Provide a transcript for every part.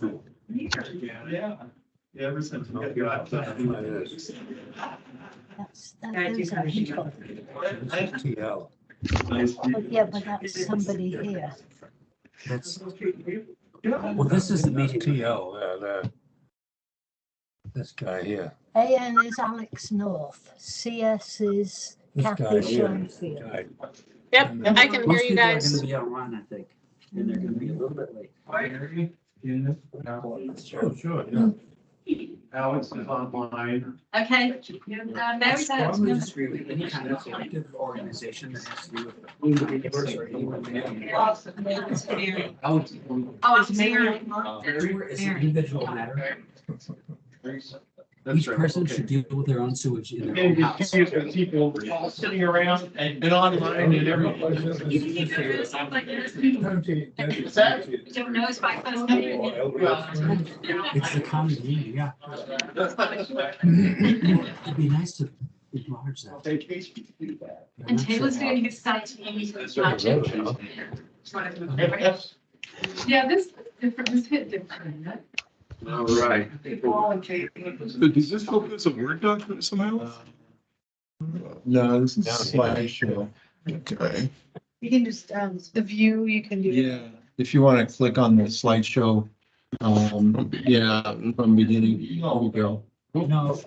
Yeah. Ever since we got That's TL. Yeah, but that's somebody here. That's, well, this is the meeting. TL, this guy here. AN is Alex North. CS is This guy Kathy here. Schoenfield. Guy. Yep, I can hear Most you people are guys. gonna be online, I think, and they're gonna be a little bit late. Oh, sure, yeah. Alex is online. Okay. I strongly disagree with any kind of collective organization that has to do with the universe or anyone. Oh, it's Mary. It's an individual matter. Each person should deal with their own sewage in their own Maybe house. confused with people all sitting around and online and everything. Don't know if I was. It's the common need, yeah. It'd be nice to enlarge that. And Taylor's doing his stuff. Yeah, this different, this hit different. All right. So does this go as a Word document somehow? No, this is slideshow. Okay. You can just, the view, you can do. Yeah, if you want to click on the slideshow, yeah, from beginning, there we go. No,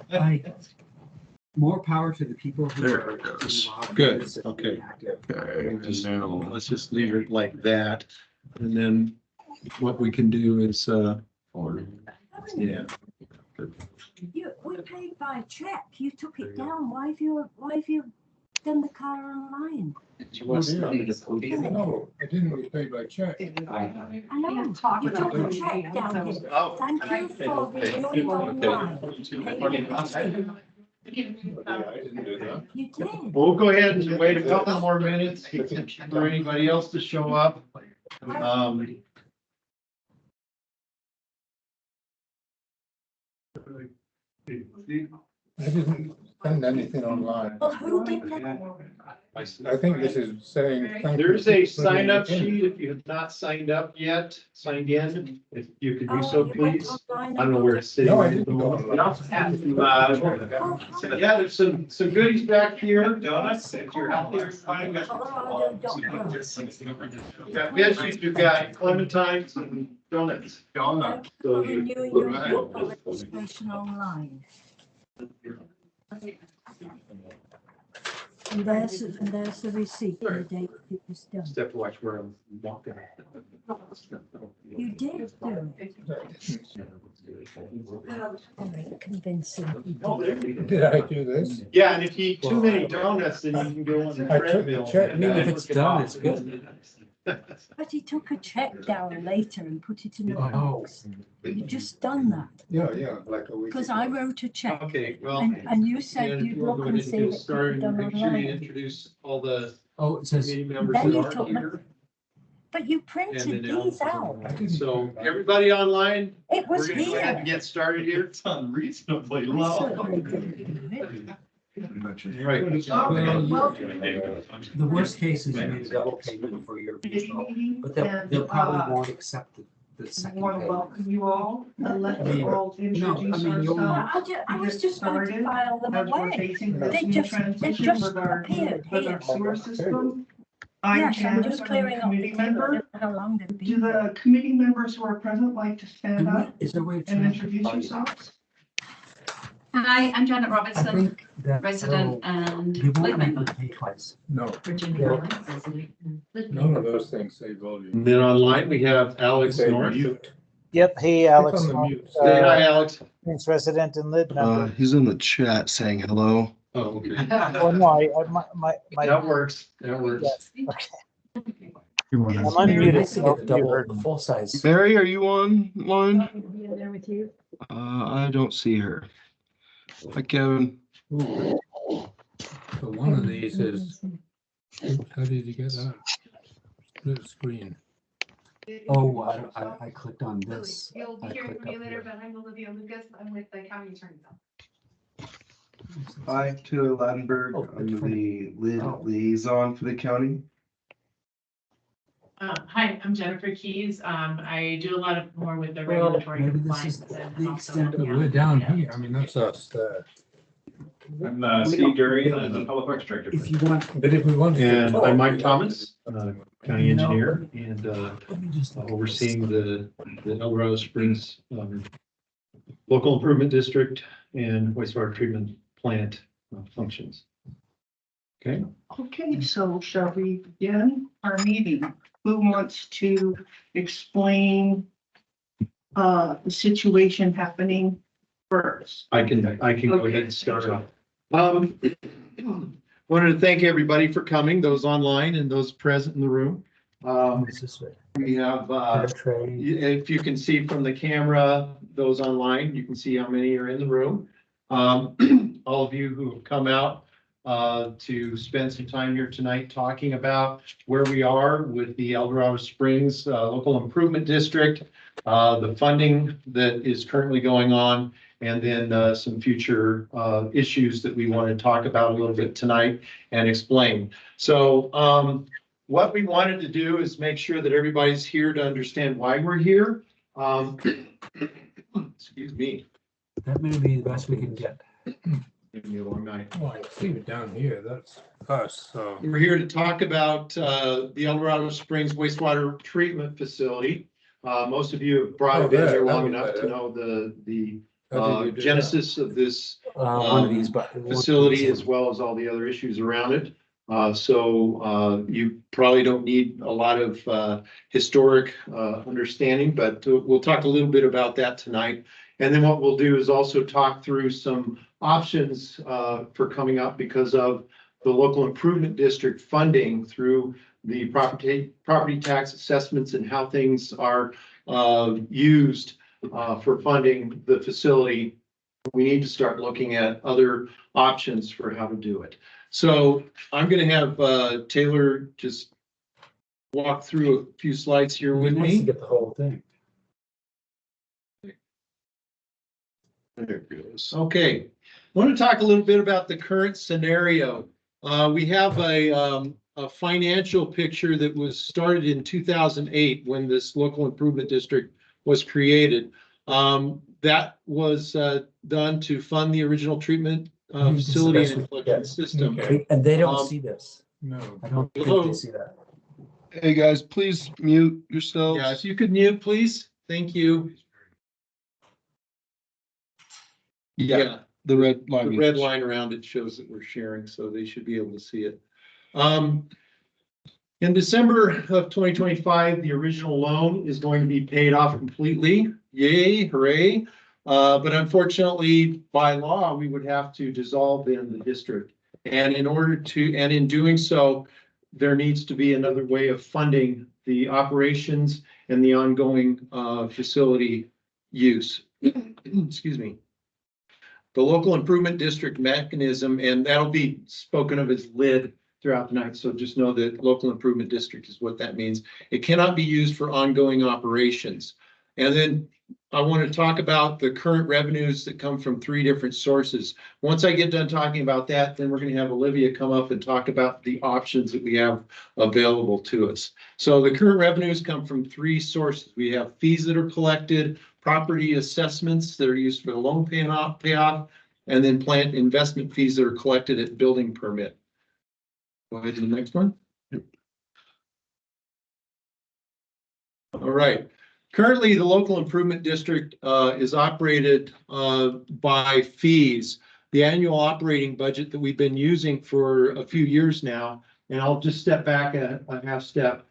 more power to the people who There are. it goes. involved in Good, this and okay. being active. Okay, and now let's just leave it like that. And then what we can do is, yeah. We paid by check. You took it down. Why have you done the car online? No, I didn't, we paid by check. I know. You took the check down here. Thank you for the doing online. I didn't do that. You did. We'll go ahead and wait a couple more minutes for anybody else to show up. I didn't send anything online. Well, who did that? I think this is saying. thank you There's for a putting sign up it in. sheet if you have not signed up yet, signed in, if you could do Oh, so, you went please. online I don't know where it's sitting. No, I right at the didn't go moment. online. Yeah, there's some goodies back here. Donuts if you're out there. Colorado.gov. We've got veggies, we've got clementines and donuts. Thank you for renewing your vehicle registration online. And there's the receipt, the date it was done. Just have to watch where I'm walking. You did do it. Very convincing. Did I do this? Yeah, and if you eat too many donuts, then you can go on the I took the treadmill. check. I mean, if it's done, it's good. But he took a check down later and put it in a Oh. box. You just done that, Yeah, like a week. because I wrote a check Okay, well. and you said And you'd we'll look go and ahead see and if get it started. could be done Make sure you online. introduce all the Oh, it says, committee members Then that you are took here. But you And printed then these out. So everybody online, It we're was gonna go ahead and here. get started here. It's unreasonably I certainly didn't do it. Right. the worst case is you need a double payment for your vehicle, but they'll probably won't accept the second Want to payment. welcome you all and let I mean, you all introduce you'll- ourselves. I was just going to file them As we're away. facing this They new just transition with our appeared here. sewer system. I'm Yes, I'm Janet, just I'm clearing a up the committee table. I member. don't know how long they've Do been. the committee members who are present like to stand up Is there a way to? and introduce yourselves? Hi, I'm Janet I Robertson, think that. resident and They won't make Littman. them pay twice. No, Virginia Line, resident and Littman. none of those things say volume. And then online, we have Alex Say North. mute. Yep, hey, Click Alex, on the mute. Say hi, Alex. Prince resident and lid member. He's in the chat saying hello. Oh, okay. Oh, no, That works, that works. I'm Nice unmuted. to so get you double, heard. full size. Mary, are you online? There with you. I don't see her. Hi, Kevin. Ooh. So one of these is, how did you get that? Split screen. Oh, I clicked on this. You'll be I hearing clicked from me up later, here. but I'm Olivia Lucas. I'm with the county attorney's office. Hi, Taylor Ladenburg. Oh, I'm different. the Oh. liaison for the county. Hi, I'm Jennifer Keys. I do a lot of more with the Well, regulatory maybe this is compliance and the also. extent of- We're down here. I mean, that's us. I'm We Steve don't Dury, I'm really- the Public Works Director. If you want. But if we want to. And talk, I'm we Mike have Thomas, county engineer, and Let me just. overseeing the Eldorado Springs local improvement district and wastewater treatment plant functions. Okay, Okay, so shall we begin our meeting? Who wants to explain the situation happening first? I can go ahead and start off. Wanted to thank everybody for coming, those online and those present in the room. We have, if you can see from the camera, those online, you can see how many are in the room. All of you who have come out to spend some time here tonight talking about where we are with the Eldorado Springs Local Improvement District, the funding that is currently going on, and then some future issues that we want to talk about a little bit tonight and explain. So what we wanted to do is make sure that everybody's here to understand why we're here. Excuse me. That may be the best we can get. Give me a long night. Well, I see it down here. That's us. So We're here to talk about the Eldorado Springs wastewater treatment facility. Most of you have probably been here long enough to know the how did you do genesis of this One of these, but. facility as well as all the other issues around it. So you probably don't need a lot of historic understanding, but we'll talk a little bit about that tonight. And then what we'll do is also talk through some options for coming up because of the local improvement district funding through the property tax assessments and how things are used for funding the facility. We need to start looking at other options for how to do it. So I'm going to have Taylor just walk through a few slides here with me. Get the whole thing. There it goes. Okay. I want to talk a little bit about the current scenario. We have a financial picture that was started in 2008 when this local improvement district was created. That was done to fund the original treatment facility and collection system. Okay. And they don't see this. no. I don't think Hello. they see that. Hey, guys, please mute yourselves. Yeah, if you could mute, please. Thank you. Yeah. The red line. The red line around it shows that we're sharing, so they should be able to see it. In December of 2025, the original loan is going to be paid off completely. Yay, hooray. But unfortunately, by law, we would have to dissolve then the district. And in doing so, there needs to be another way of funding the operations and the ongoing facility use. Excuse me. The local improvement district mechanism, and that'll be spoken of as LID throughout the night. So just know that local improvement district is what that means. It cannot be used for ongoing operations. And then I want to talk about the current revenues that come from 3 different sources. Once I get done talking about that, then we're going to have Olivia come up and talk about the options that we have available to us. So the current revenues come from 3 sources. We have fees that are collected, property assessments that are used for the loan payoff, and then plant investment fees that are collected at building permit. Go ahead to the next one. All right. Currently, the local improvement district is operated by fees. The annual operating budget that we've been using for a few years now, and I'll just step back a half step.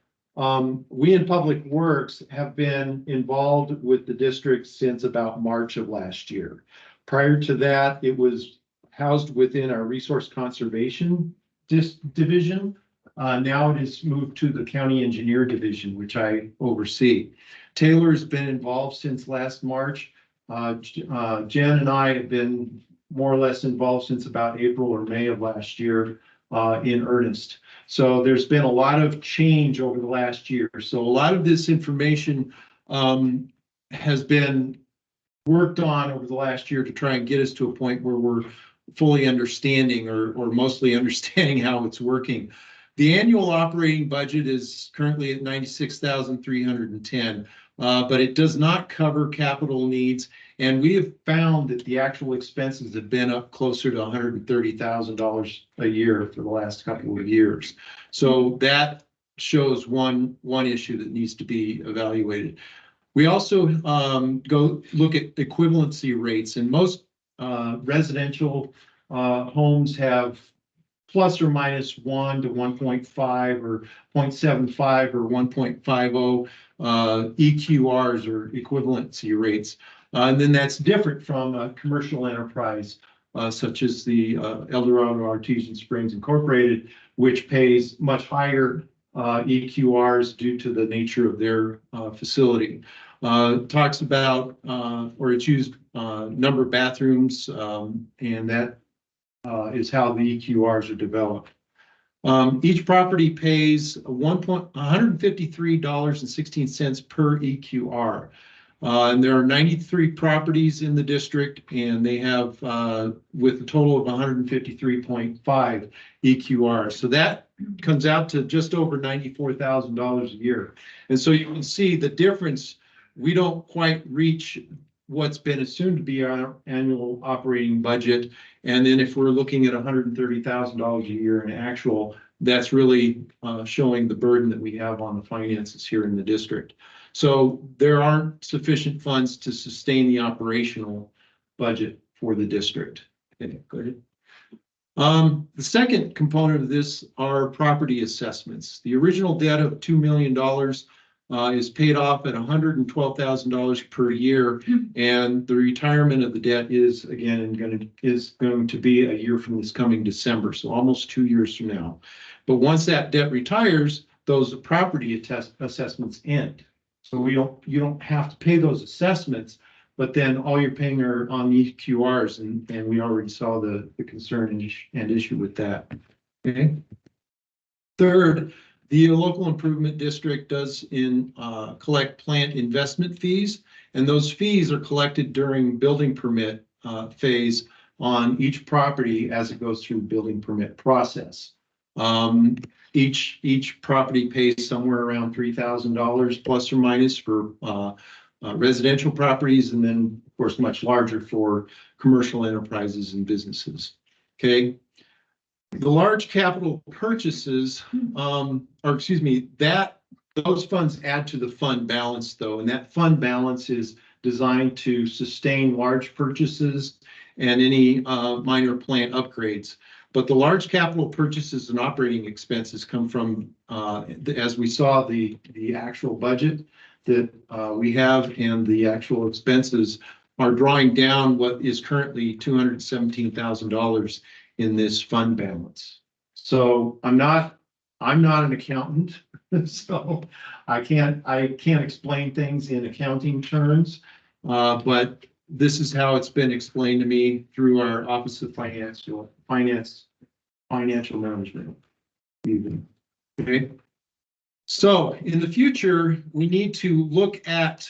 We in Public Works have been involved with the district since about March of last year. Prior to that, it was housed within our resource conservation division. Now it is moved to the county engineer division, which I oversee. Taylor's been involved since last March. Jen and I have been more or less involved since about April or May of last year in earnest. So there's been a lot of change over the last year. So a lot of this information has been worked on over the last year to try and get us to a point where we're fully understanding or mostly understanding how it's working. The annual operating budget is currently at 96,310, but it does not cover capital needs. And we have found that the actual expenses have been up closer to $130,000 a year for the last couple of years. So that shows one issue that needs to be evaluated. We also go look at equivalency rates, and most residential homes have plus or minus 1 to 1.5 or 0.75 or 1.50 EQRs or equivalency rates. And then that's different from a commercial enterprise such as the Eldorado Artesian Springs Incorporated, which pays much higher EQRs due to the nature of their facility. Talks about, or it's used number of bathrooms, and that is how the EQRs are developed. Each property pays $153.16 per EQR. And there are 93 properties in the district, and they have with a total of 153.5 EQRs. So that comes out to just over $94,000 a year. And so you can see the difference. We don't quite reach what's been assumed to be our annual operating budget. And then if we're looking at $130,000 a year in actual, that's really showing the burden that we have on the finances here in the district. So there aren't sufficient funds to sustain the operational budget for the district. Okay, go ahead. The second component of this are property assessments. The original debt of $2 million is paid off at $112,000 per year, and the retirement of the debt is again going to be a year from this coming December, so almost 2 years from now. But once that debt retires, those property assessments end. So you don't have to pay those assessments, but then all you're paying are on the EQRs, and we already saw the concern and issue with that. Okay. Third, the local improvement district does collect plant investment fees, and those fees are collected during building permit phase on each property as it goes through the building permit process. Each property pays somewhere around $3,000 plus or minus for residential properties, and then of course much larger for commercial enterprises and businesses. Okay. The large capital purchases, those funds add to the fund balance though, and that fund balance is designed to sustain large purchases and any minor plant upgrades. But the large capital purchases and operating expenses come from, as we saw, the actual budget that we have, and the actual expenses are drawing down what is currently $217,000 in this fund balance. So I'm not an accountant, so I can't explain things in accounting terms, but this is how it's been explained to me through our Office of Financial Management. Okay. So in the future, we need to look at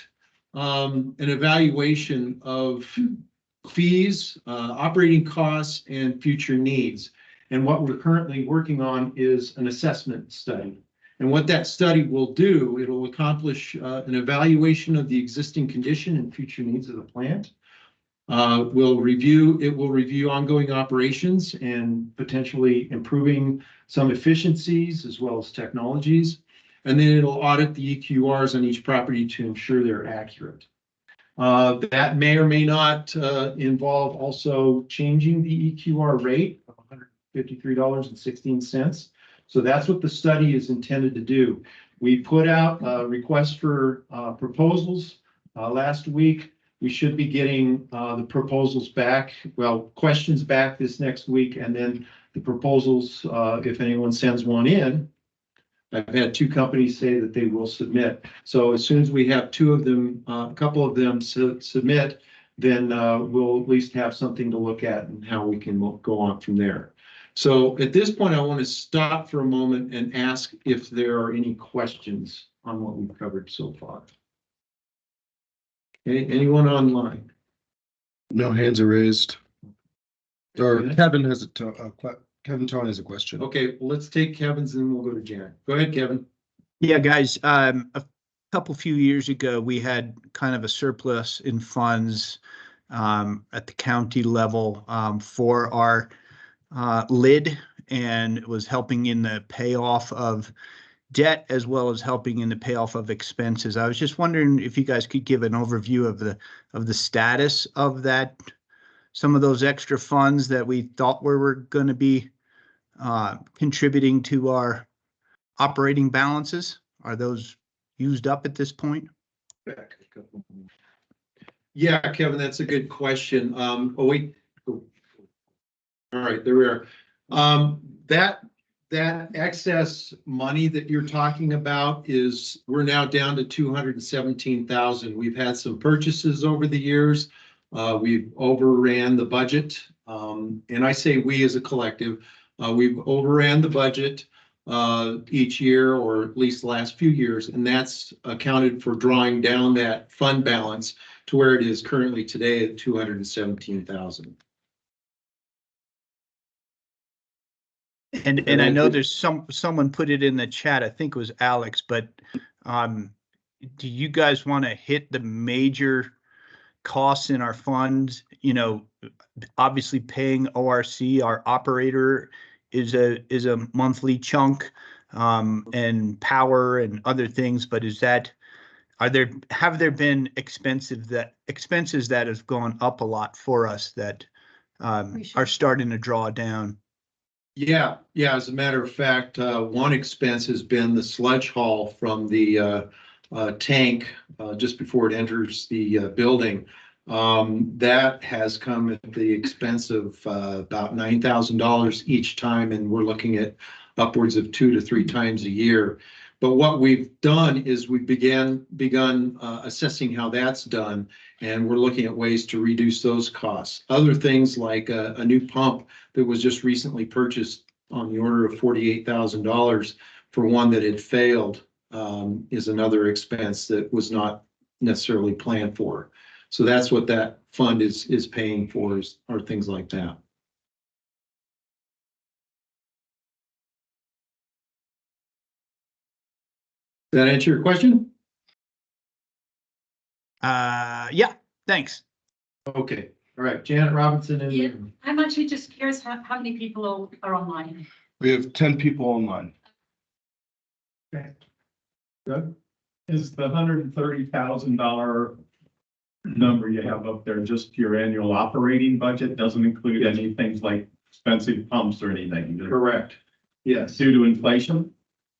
an evaluation of fees, operating costs, and future needs. And what we're currently working on is an assessment study. And what that study will do, it'll accomplish an evaluation of the existing condition and future needs of the plant. It will review ongoing operations and potentially improving some efficiencies as well as technologies. And then it'll audit the EQRs on each property to ensure they're accurate. That may or may not involve also changing the EQR rate of $153.16. So that's what the study is intended to do. We put out a request for proposals last week. We should be getting the proposals back, questions back this next week, and then the proposals, if anyone sends one in. I've had 2 companies say that they will submit. So as soon as we have 2 of them, a couple of them submit, then we'll at least have something to look at and how we can go on from there. So at this point, I want to stop for a moment and ask if there are any questions on what we've covered so far. Okay, anyone online? No hands are raised. Or Kevin has Kevin Tone has a question. Okay, well, let's take Kevin's and then we'll go to Janet. Go ahead, Kevin. Yeah, guys, a few years ago, we had kind of a surplus in funds at the county level for our lid, and it was helping in the payoff of debt as well as helping in the payoff of expenses. I was just wondering if you guys could give an overview of the status of that, some of those extra funds that we thought were going to be contributing to our operating balances. Are those used up at this point? Yeah, Kevin, that's a good question. Oh, wait. Oh. All right, there we are. That excess money that you're talking about is, we're now down to 217,000. We've had some purchases over the years. We've overran the budget. And I say we as a collective, we've overran the budget each year, or at least the last few years, and that's accounted for drawing down that fund balance to where it is currently today at 217,000. And I know there's someone put it in the chat, I think it was Alex, but do you guys want to hit the major costs in our funds? You know, obviously paying ORC, our operator, is a monthly chunk, and power and other things, but have there been expenses that have gone up a lot for us that are starting to draw down? Yeah. As a matter of fact, one expense has been the sludge haul from the tank just before it enters the building. That has come at the expense of about $9,000 each time, and we're looking at upwards of 2 to 3 times a year. But what we've done is we've begun assessing how that's done, and we're looking at ways to reduce those costs. Other things like a new pump that was just recently purchased on the order of $48,000 for one that had failed is another expense that was not necessarily planned for. So that's what that fund is paying for, are things like that. Does that answer your question? Yeah, thanks. Okay, all right, Janet Robinson and Yeah. I'm actually just curious how many people are online. We have 10 people online. Doug? Is the $130,000 number you have up there just your annual operating budget? Doesn't include any things like expensive pumps or anything? Correct. Yes. Due to inflation?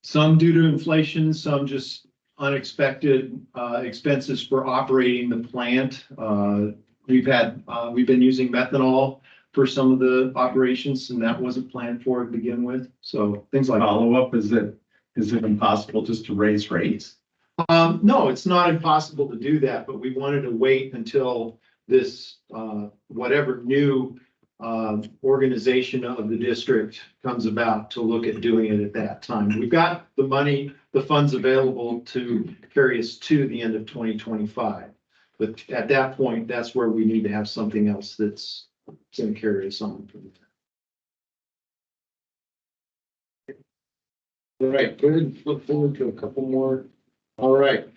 Some due to inflation, some just unexpected expenses for operating the plant. We've been using methanol for some of the operations, and that wasn't planned for to begin with. So things like Follow up, is it impossible just to raise rates? no, it's not impossible to do that, but we wanted to wait until this whatever new organization of the district comes about to look at doing it at that time. We've got the money, the funds available to carry us to the end of 2025. But at that point, that's where we need to have something else that's going to carry us on. All right, good. Look forward to a couple more. All right.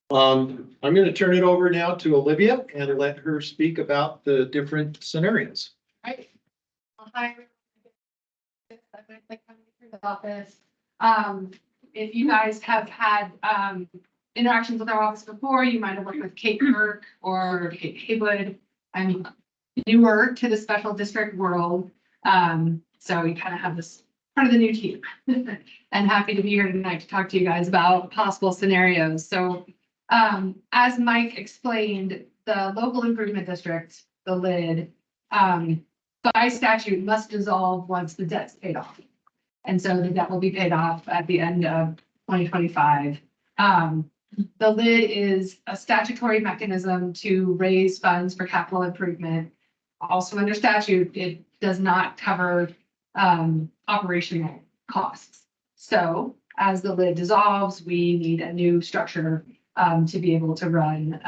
I'm going to turn it over now to Olivia and let her speak about the different scenarios. Right. Well, hi. I'm with the county office. If you guys have had interactions with our office before, you might have worked with Kate Kirk or Kate Haywood. I'm newer to the special district world. So we kind of have this part of the new team. And happy to be here tonight to talk to you guys about possible scenarios. So as Mike explained, the local improvement district, the LID, by statute must dissolve once the debt's paid off. And so the debt will be paid off at the end of 2025. The LID is a statutory mechanism to raise funds for capital improvement. Also under statute, it does not cover operational costs. So as the LID dissolves, we need a new structure to be able to run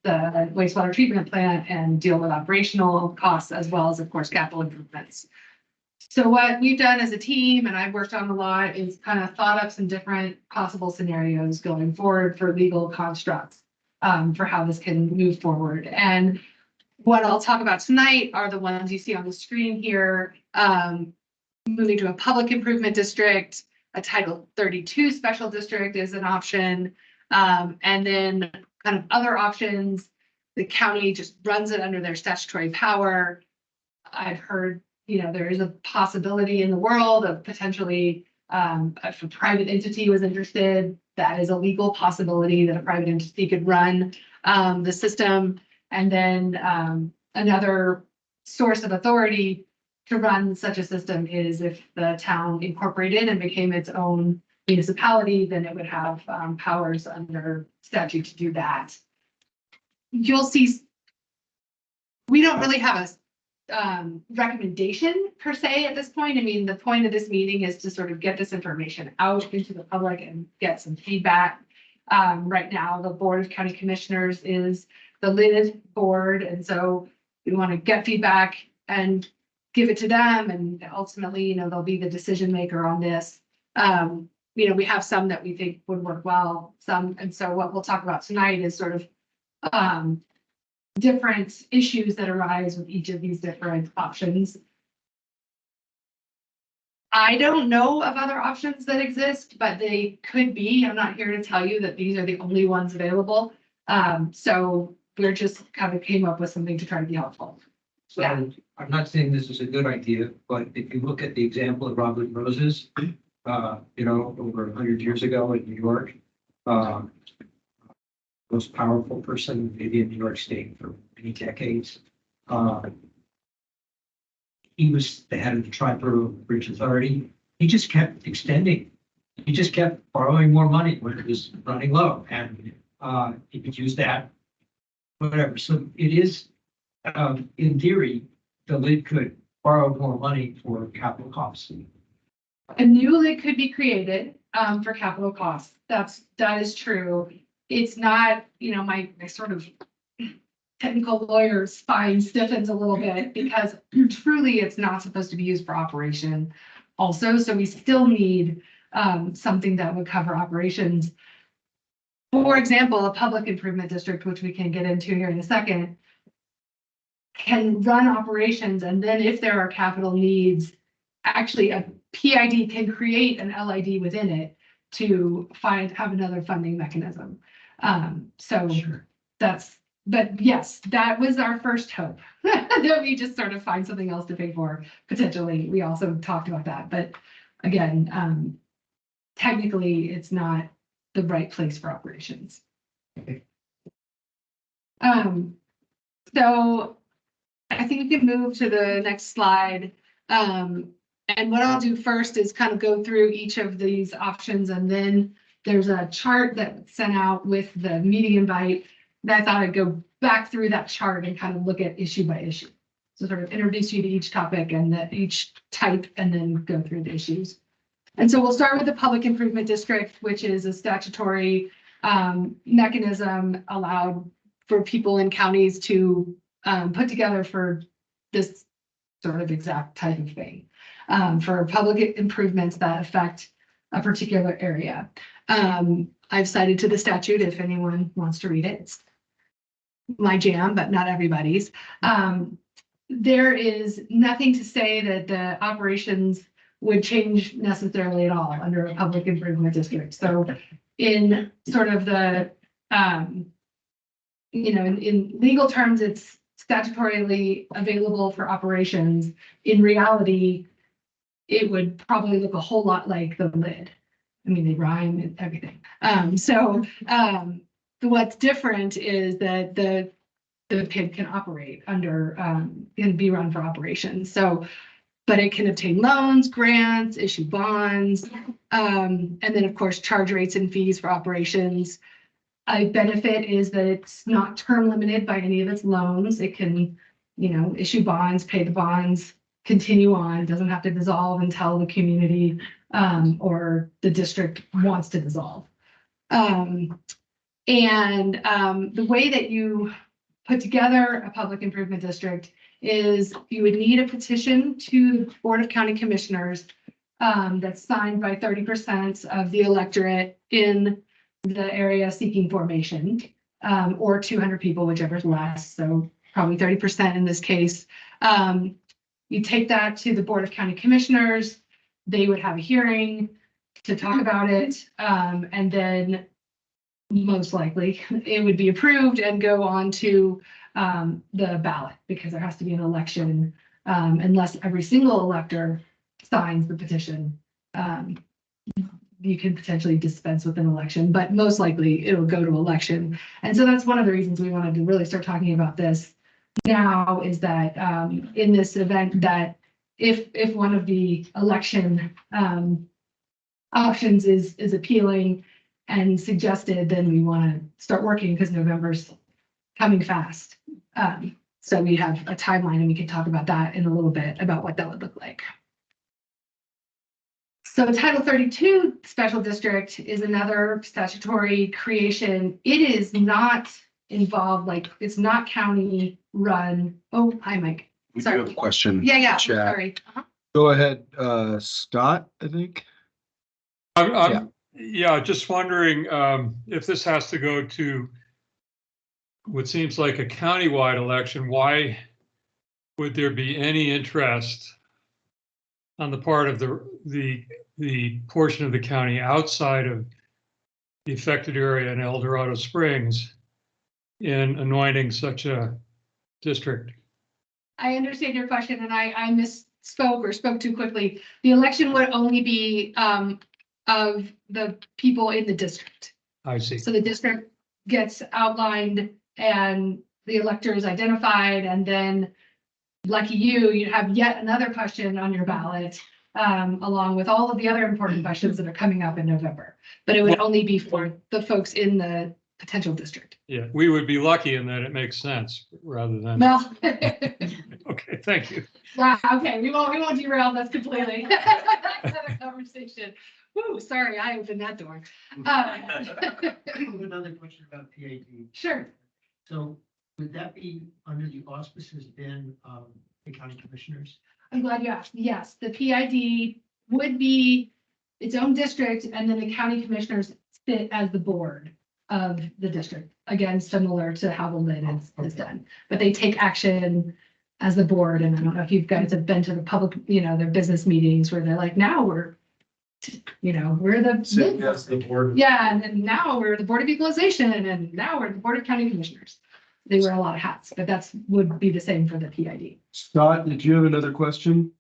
the wastewater treatment plant and deal with operational costs as well as, of course, capital improvements. So what we've done as a team, and I've worked on a lot, is kind of thought up some different possible scenarios going forward for legal constructs for how this can move forward. And what I'll talk about tonight are the ones you see on the screen here. Moving to a public improvement district, a Title 32 special district is an option. And then kind of other options, the county just runs it under their statutory power. I've heard, there is a possibility in the world of potentially, if a private entity was interested, that is a legal possibility that a private entity could run the system. And then another source of authority to run such a system is if the town incorporated and became its own municipality, then it would have powers under statute to do that. You'll see, we don't really have a recommendation per se at this point. I mean, the point of this meeting is to sort of get this information out into the public and get some feedback. Right now, the Board of County Commissioners is the lid board, and so we want to get feedback and give it to them, and ultimately, they'll be the decision maker on this. We have some that we think would work well, some, and so what we'll talk about tonight is sort of different issues that arise with each of these different options. I don't know of other options that exist, but they could be. I'm not here to tell you that these are the only ones available. So we're just kind of came up with something to try to be helpful. So Yeah. I'm not saying this is a good idea, but if you look at the example of Robert Moses, over 100 years ago in New York, most powerful person maybe in New York State for many decades. He was the head of the Tri-Borough Bridge Authority. He just kept extending. He just kept borrowing more money when it was running low, and he could use that, whatever. So it is, in theory, the lid could borrow more money for capital costs. A new lid could be created for capital costs. That is true. It's not, my sort of technical lawyer's spine stiffens a little bit because truly it's not supposed to be used for operation also. So we still need something that would cover operations. For example, a public improvement district, which we can get into here in a second, can run operations, and then if there are capital needs, actually a PID can create an LID within it to have another funding mechanism. So sure. But yes, that was our first hope, that we just sort of find something else to pay for, potentially. We also talked about that, but again, technically it's not the right place for operations. Okay. So I think we can move to the next slide. And what I'll do first is kind of go through each of these options, and then there's a chart that was sent out with the meeting invite that I thought I'd go back through that chart and kind of look at issue by issue. So sort of introduce you to each topic and each type, and then go through the issues. And so we'll start with the public improvement district, which is a statutory mechanism allowed for people in counties to put together for this sort of exact type of thing, for public improvements that affect a particular area. I've cited to the statute if anyone wants to read it. It's my jam, but not everybody's. There is nothing to say that the operations would change necessarily at all under a public improvement district. So in sort of the, in legal terms, it's statutorily available for operations. In reality, it would probably look a whole lot like the lid. I mean, they rhyme and everything. What's different is that the PID can operate under, can be run for operations. So, but it can obtain loans, grants, issue bonds, and then of course, charge rates and fees for operations. A benefit is that it's not term limited by any of its loans. It can, issue bonds, pay the bonds, continue on, doesn't have to dissolve until the community or the district wants to dissolve. The way that you put together a public improvement district is you would need a petition to the Board of County Commissioners that's signed by 30% of the electorate in the area seeking formation, or 200 people, whichever's less. So probably 30% in this case. You take that to the Board of County Commissioners. They would have a hearing to talk about it. And then most likely it would be approved and go on to the ballot, because there has to be an election unless every single elector signs the petition. You can potentially dispense with an election, but most likely it'll go to election. And so that's one of the reasons we wanted to really start talking about this now, is that in this event, that if one of the election options is appealing and suggested, then we want to start working, because November's coming fast. So we have a timeline, and we can talk about that in a little bit, about what that would look like. So Title 32 Special District is another statutory creation. It is not involved, like, it's not county run. Oh, hi, Mike. We do Sorry. have a question. Yeah, Chat. sorry. Go ahead, Scott, I think. Yeah, just wondering if this has to go to what seems like a countywide election, why would there be any interest on the part of the portion of the county outside of the affected area in Eldorado Springs in anointing such a district? I understand your question, and I misspoke or spoke too quickly. The election would only be of the people in the district. I see. So the district gets outlined and the elector is identified, and then lucky you have yet another question on your ballot, along with all of the other important questions that are coming up in November. But it would only be for the folks in the potential district. Yeah, we would be lucky in that it makes sense rather than. Well, Okay, thank you. yeah, okay, we won't derail this completely. Another conversation. Woo, sorry, I opened that door. Another question about PAD. Sure. So would that be under the auspices then of the county commissioners? I'm glad you asked. Yes, the PID would be its own district, and then the county commissioners sit as the board of the district. Again, similar to how the lid is done, but they take action as the board. And I don't know if you guys have been to the public, their business meetings where they're like, now we're the board. yeah, and then now we're the Board of Equalization, and now we're the Board of County Commissioners. They wear a lot of hats, but would be the same for the PID. Scott, did you have another question?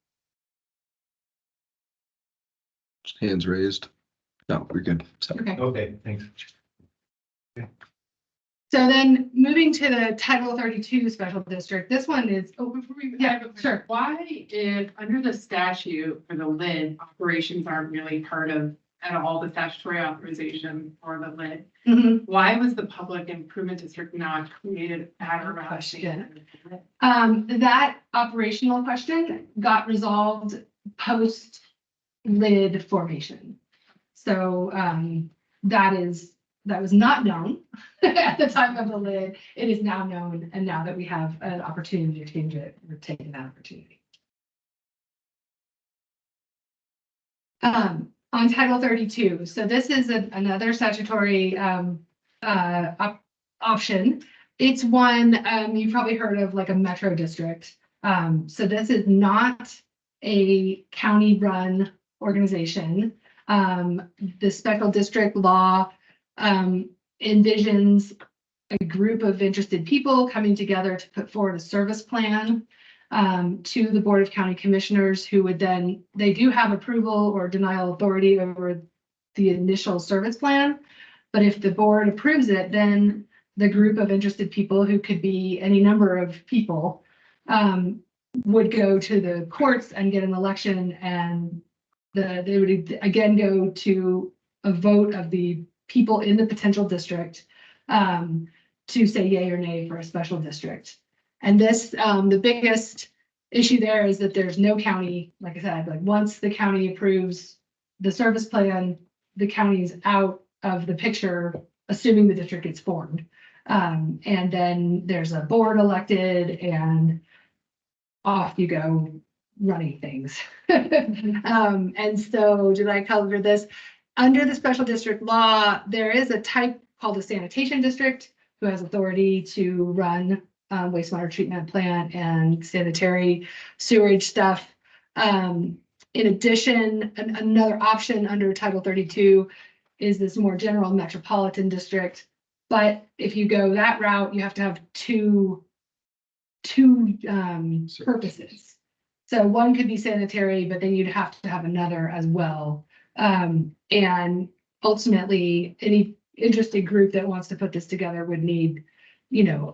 Hands raised. No, we're good. Okay. Okay, thanks. So then moving to the Title 32 Special District, this one is, Before we, Yeah, I have a question. sure. Why, if under the statute for the lid, operations aren't really part of at all the statutory authorization for the lid, why was the public improvement district not created at around? Question. That operational question got resolved post lid formation. So that was not known at the time of the lid. It is now known, and now that we have an opportunity to change it, we're taking that opportunity. On Title 32, so this is another statutory option. It's one you've probably heard of, like a metro district. So this is not a county-run organization. The special district law envisions a group of interested people coming together to put forward a service plan to the Board of County Commissioners, who would then, they do have approval or denial authority over the initial service plan. But if the board approves it, then the group of interested people, who could be any number of people, would go to the courts and get an election, and they would again go to a vote of the people in the potential district to say yay or nay for a special district. And this, the biggest issue there is that there's no county, like I said, like once the county approves the service plan, the county's out of the picture, assuming the district gets formed. And then there's a board elected, and off you go running things. And so did I cover this? Under the special district law, there is a type called a sanitation district who has authority to run wastewater treatment plant and sanitary sewerage stuff. In addition, another option under Title 32 is this more general metropolitan district. But if you go that route, you have to have two purposes. So one could be sanitary, but then you'd have to have another as well. And ultimately, any interested group that wants to put this together would need,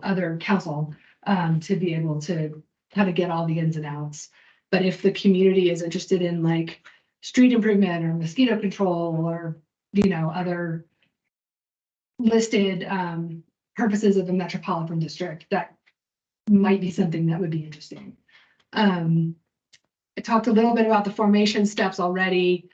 other counsel to be able to kind of get all the ins and outs. But if the community is interested in like street improvement or mosquito control or, other listed purposes of the metropolitan district, that might be something that would be interesting. I talked a little bit about the formation steps already,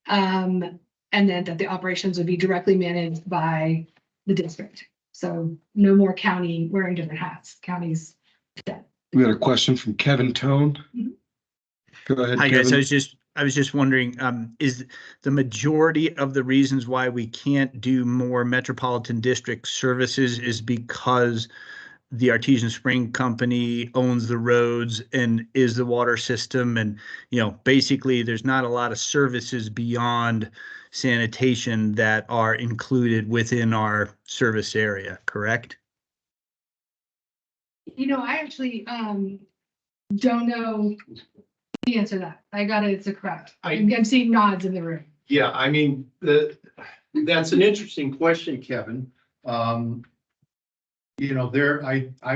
and then that the operations would be directly managed by the district. So no more county wearing different hats. Counties dead. We got a question from Kevin Tone. Go ahead, Hi guys, Kevin. I was just wondering, is the majority of the reasons why we can't do more metropolitan district services is because the Artesian Spring Company owns the roads and is the water system, and basically there's not a lot of services beyond sanitation that are included within our service area, correct? I actually don't know the answer to that. I got it. It's correct. I'm seeing nods in the room. Yeah, I mean, that's an interesting question, Kevin. I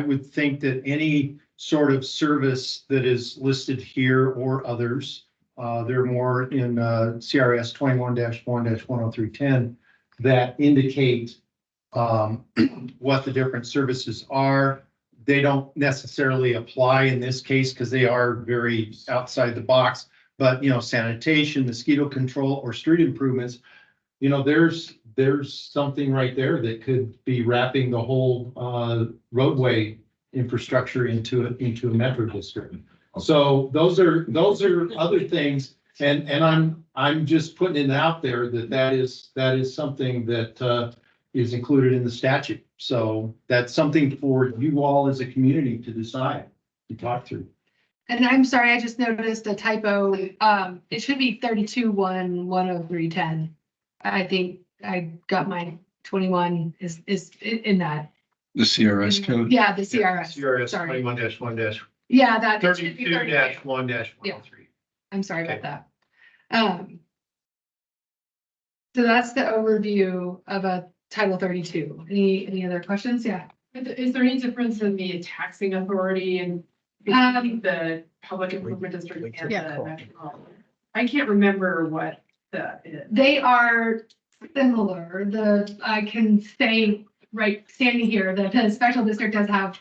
would think that any sort of service that is listed here or others, they're more in CRS 21-1-10310 that indicate what the different services are. They don't necessarily apply in this case because they are very outside the box. But sanitation, mosquito control, or street improvements, there's something right there that could be wrapping the whole roadway infrastructure into a metro district. So those are other things, and I'm just putting it out there that is something that is included in the statute. So that's something for you all as a community to decide, to talk through. And I'm sorry, I just noticed a typo. It should be 32-1-10310. I think I got my 21 is in that. The CRS code. Yeah, the CRS. CRS Sorry. 21-1- Yeah, that. 32-1-103. Yeah. I'm sorry about that. So that's the overview of a Title 32. Any other questions? Yeah. Is there any difference in the taxing authority and between the public improvement district and the metro? I can't remember what is. They are similar. I can say right standing here that the special district does have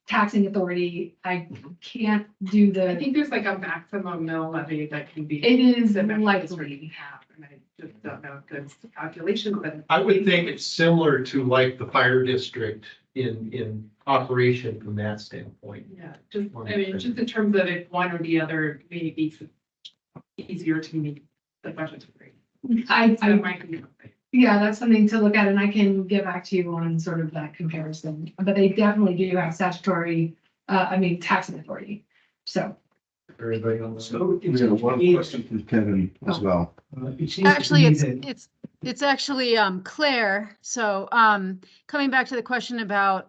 taxing authority. I can't do I think there's like a maximum mill levy that can be. It is the metro district likely. can have, and I just don't know if there's calculations, but. I would think it's similar to like the fire district in operation from that standpoint. Yeah, just in terms of if one or the other may be easier to meet the budgetary. I Might be something. Yeah, that's something to look at, and I can get back to you on sort of that comparison. But they definitely do have statutory, taxing authority. So. Everybody on the. So we got one question from Kevin as well. Actually, it's actually Claire. So coming back to the question about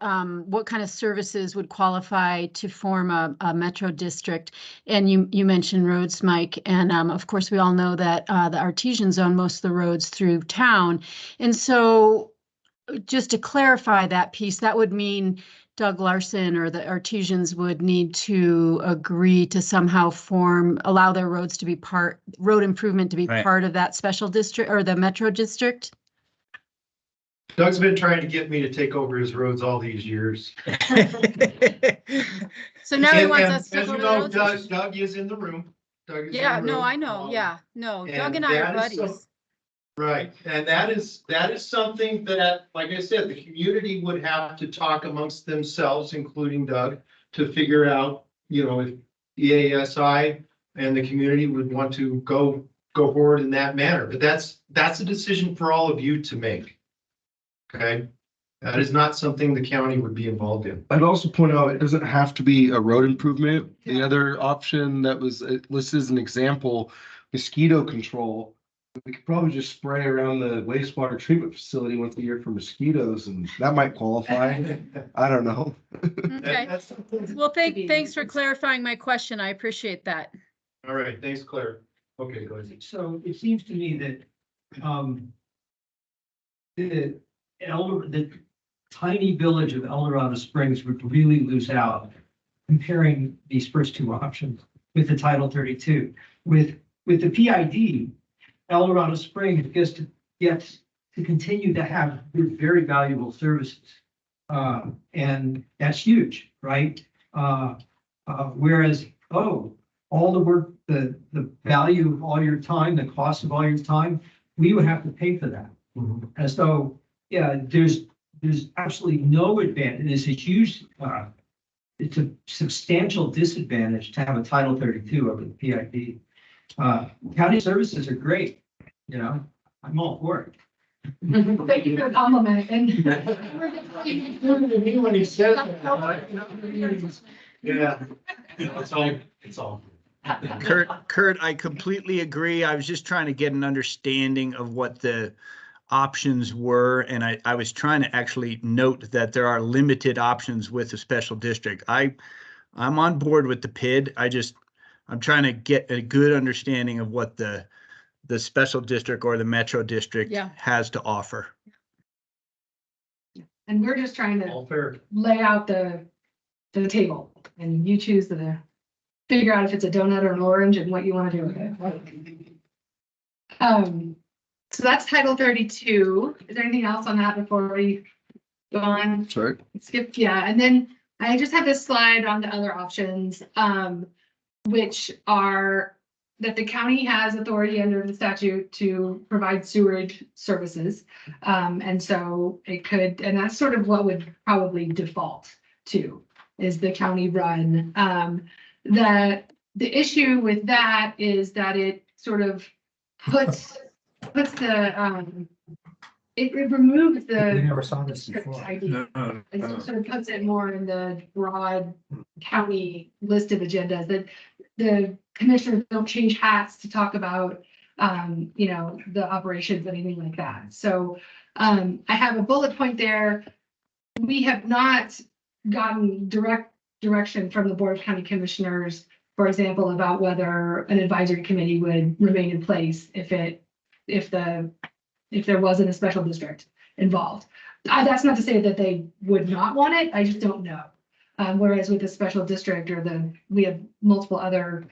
what kind of services would qualify to form a metro district, and you mentioned roads, Mike, and of course we all know that the Artesians own most of the roads through town, and so just to clarify that piece, that would mean Doug Larson or the Artesians would need to agree to somehow allow their roads to be road improvement to be part of that special district or the metro district? Doug's been trying to get me to take over his roads all these years. So now he wants us to as go you to know, the roads? Doug is in the room. Yeah, no, I know. Yeah, no, Doug and I are buddies. Right, and that is something that, like I said, the community would have to talk amongst themselves, including Doug, to figure out if EASI and the community would want to go forward in that manner, but that's a decision for all of you to make. Okay, that is not something the county would be involved in. I'd also point out, it doesn't have to be a road improvement. The other option that was listed as an example, mosquito control. We could probably just spray around the wastewater treatment facility once a year for mosquitoes, and that might qualify. I don't know. Okay. Well, thanks for clarifying my question. I appreciate that. All right, thanks, Claire. Okay, go ahead. So it seems to me that, the tiny village of Eldorado Springs would really lose out comparing these first two options with the Title 32. With the PID, Eldorado Springs gets to continue to have very valuable services. And that's huge, right? Whereas, all the work, the value of all your time, the cost of all your time, we would have to pay for that. And so, yeah, there's absolutely no advantage. It's a huge, it's a substantial disadvantage to have a Title 32 over the PID. County services are great, I'm all for it. Thank you for the compliment. And When he says that, yeah, it's all. Kurt, I completely agree. I was just trying to get an understanding of what the options were, and I was trying to actually note that there are limited options with a special district. I'm on board with the PID. I'm trying to get a good understanding of what the special district or the metro district has to offer. And we're just trying All to fair. lay out the table, and you choose to figure out if it's a donut or an orange and what you want to do with it. So that's Title 32. Is there anything else on that before we go on? Sorry. Skip, yeah, and then I just have this slide on the other options, which are that the county has authority under the statute to provide sewerage services. And so it could, and that's sort of what would probably default to, is the county run. The issue with that is that it sort of puts the, it removes We the never saw this before. idea. It sort of puts it more in the broad county list of agendas that the commissioners don't change hats to talk about, the operations, anything like that. So I have a bullet point there. We have not gotten direct direction from the Board of County Commissioners, for example, about whether an advisory committee would remain in place if there wasn't a special district involved. That's not to say that they would not want it. I just don't know. Whereas with the special district we have multiple other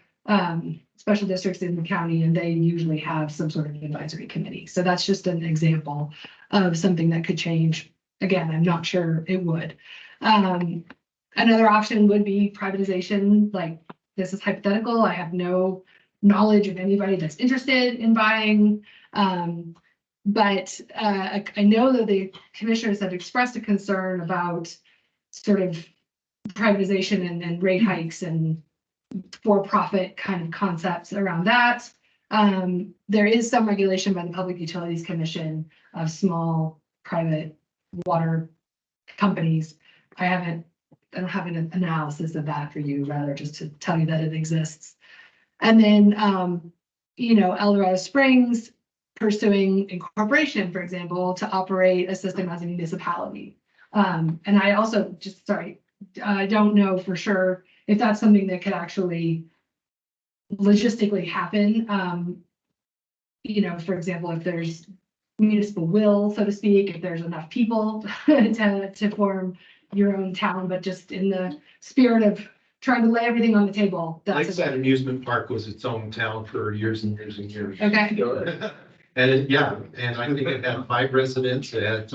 special districts in the county, and they usually have some sort of advisory committee. So that's just an example of something that could change. Again, I'm not sure it would. Another option would be privatization. Like, this is hypothetical. I have no knowledge of anybody that's interested in buying. But I know that the commissioners have expressed a concern about sort of privatization and rate hikes and for-profit kind of concepts around that. There is some regulation by the Public Utilities Commission of small private water companies. I don't have an analysis of that for you, rather just to tell you that it exists. And then, Eldorado Springs pursuing incorporation, for example, to operate a system as a municipality. And I also I don't know for sure if that's something that could actually logistically happen. For example, if there's municipal will, so to speak, if there's enough people to form your own town, but just in the spirit of trying to lay everything on the table. Lakeside Amusement Park was its own town for years and years and years. Okay. And and I think it had 5 residents, it had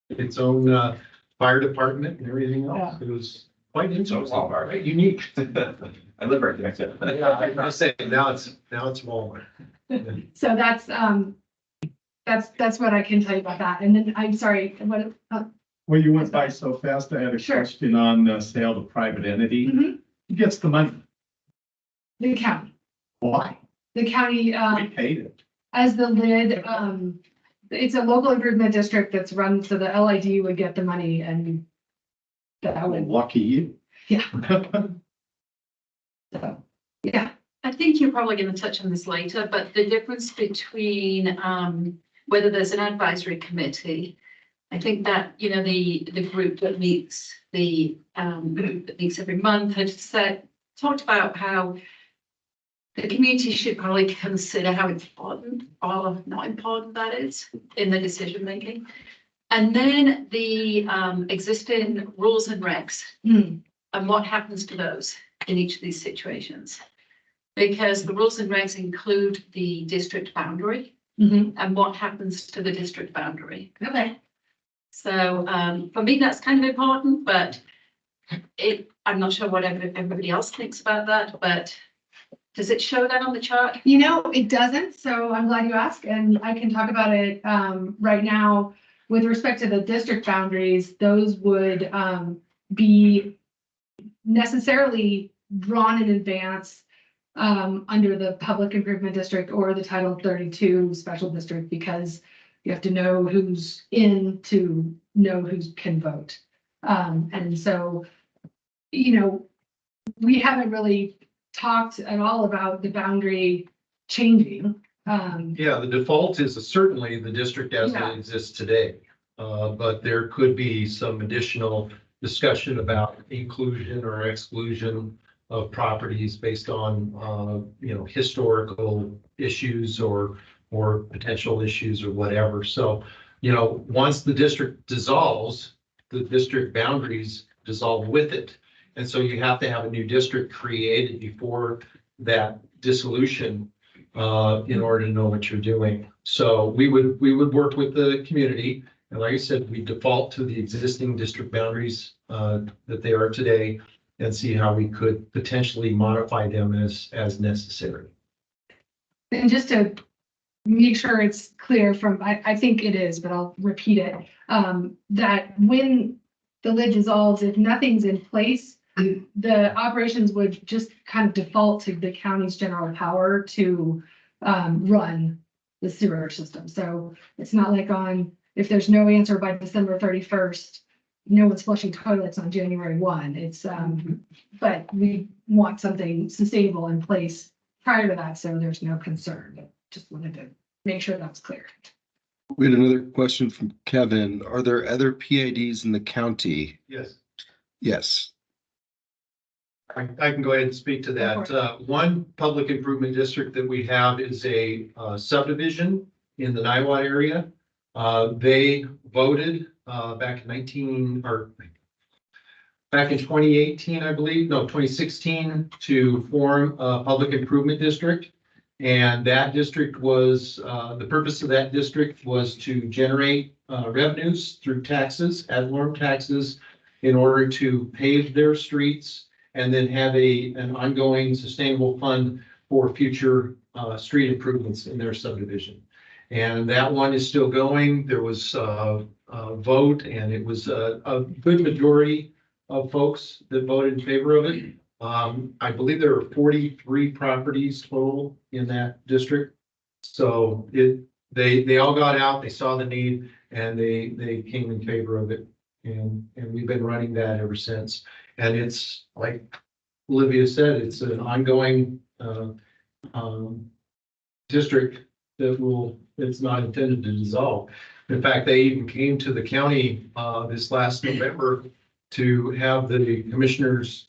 its own fire department and everything else. It was quite interesting, right? Unique. I live right next to it. Yeah, I was saying, now it's Walmart. So that's what I can tell you about that. And then I'm sorry, what? Well, you went by so fast. I had a Sure. question on sale to private entity. Mhm. Who gets the money? The county, Why? the county, We paid it. as the lid, it's a local improvement district that's run, so the LID would get the money and that Well, would, lucky you. yeah. So, yeah, I think you're probably going to touch on this later, but the difference between whether there's an advisory committee, I think that, you know, the group that meets every month had talked about how the community should probably consider how important or not important that is in the decision making. And then the existing rules and regs and what happens to those in each of these situations. Because the rules and regs include the district boundary and what happens to the district boundary. okay. So for me, that's kind of important, but I'm not sure what everybody else thinks about that, but does it show that on the chart? You know, it doesn't, so I'm glad you asked, and I can talk about it right now. With respect to the district boundaries, those would be necessarily drawn in advance under the public improvement district or the Title 32 special district, because you have to know who's in to know who can vote. And so, you know, we haven't really talked at all about the boundary changing. Yeah, the default is certainly the district as Yeah. it exists today. But there could be some additional discussion about inclusion or exclusion of properties based on, you know, historical issues or potential issues or whatever. So, you know, once the district dissolves, the district boundaries dissolve with it. And so you have to have a new district created before that dissolution in order to know what you're doing. So we would work with the community. And like I said, we default to the existing district boundaries that they are today and see how we could potentially modify them as necessary. And just to make sure it's clear from, I think it is, but I'll repeat it, that when the lid dissolves, if nothing's in place, the operations would just kind of default to the county's general power to run the sewer system. So it's not like if there's no answer by December 31st, no one's flushing toilets on January 1. It's, but we want something sustainable in place prior to that, so there's no concern. Just wanted to make sure that's clear. We had another question from Kevin. Are there other PIDs in the county? Yes. Yes. I can go ahead and speak to that. One public improvement district that we have is a subdivision in the Niwot area. They voted back in 2018, I believe, no, 2016, to form a public improvement district. And that district was, the purpose of that district was to generate revenues through taxes, ad valorem taxes, in order to pave their streets and then have an ongoing sustainable fund for future street improvements in their subdivision. And that one is still going. There was a vote, and it was a good majority of folks that voted in favor of it. I believe there are 43 properties total in that district. So they all got out, they saw the need, and they came in favor of it. And we've been running that ever since. And it's like Olivia said, it's an ongoing district that it's not intended to dissolve. In fact, they even came to the county this last November to have the commissioners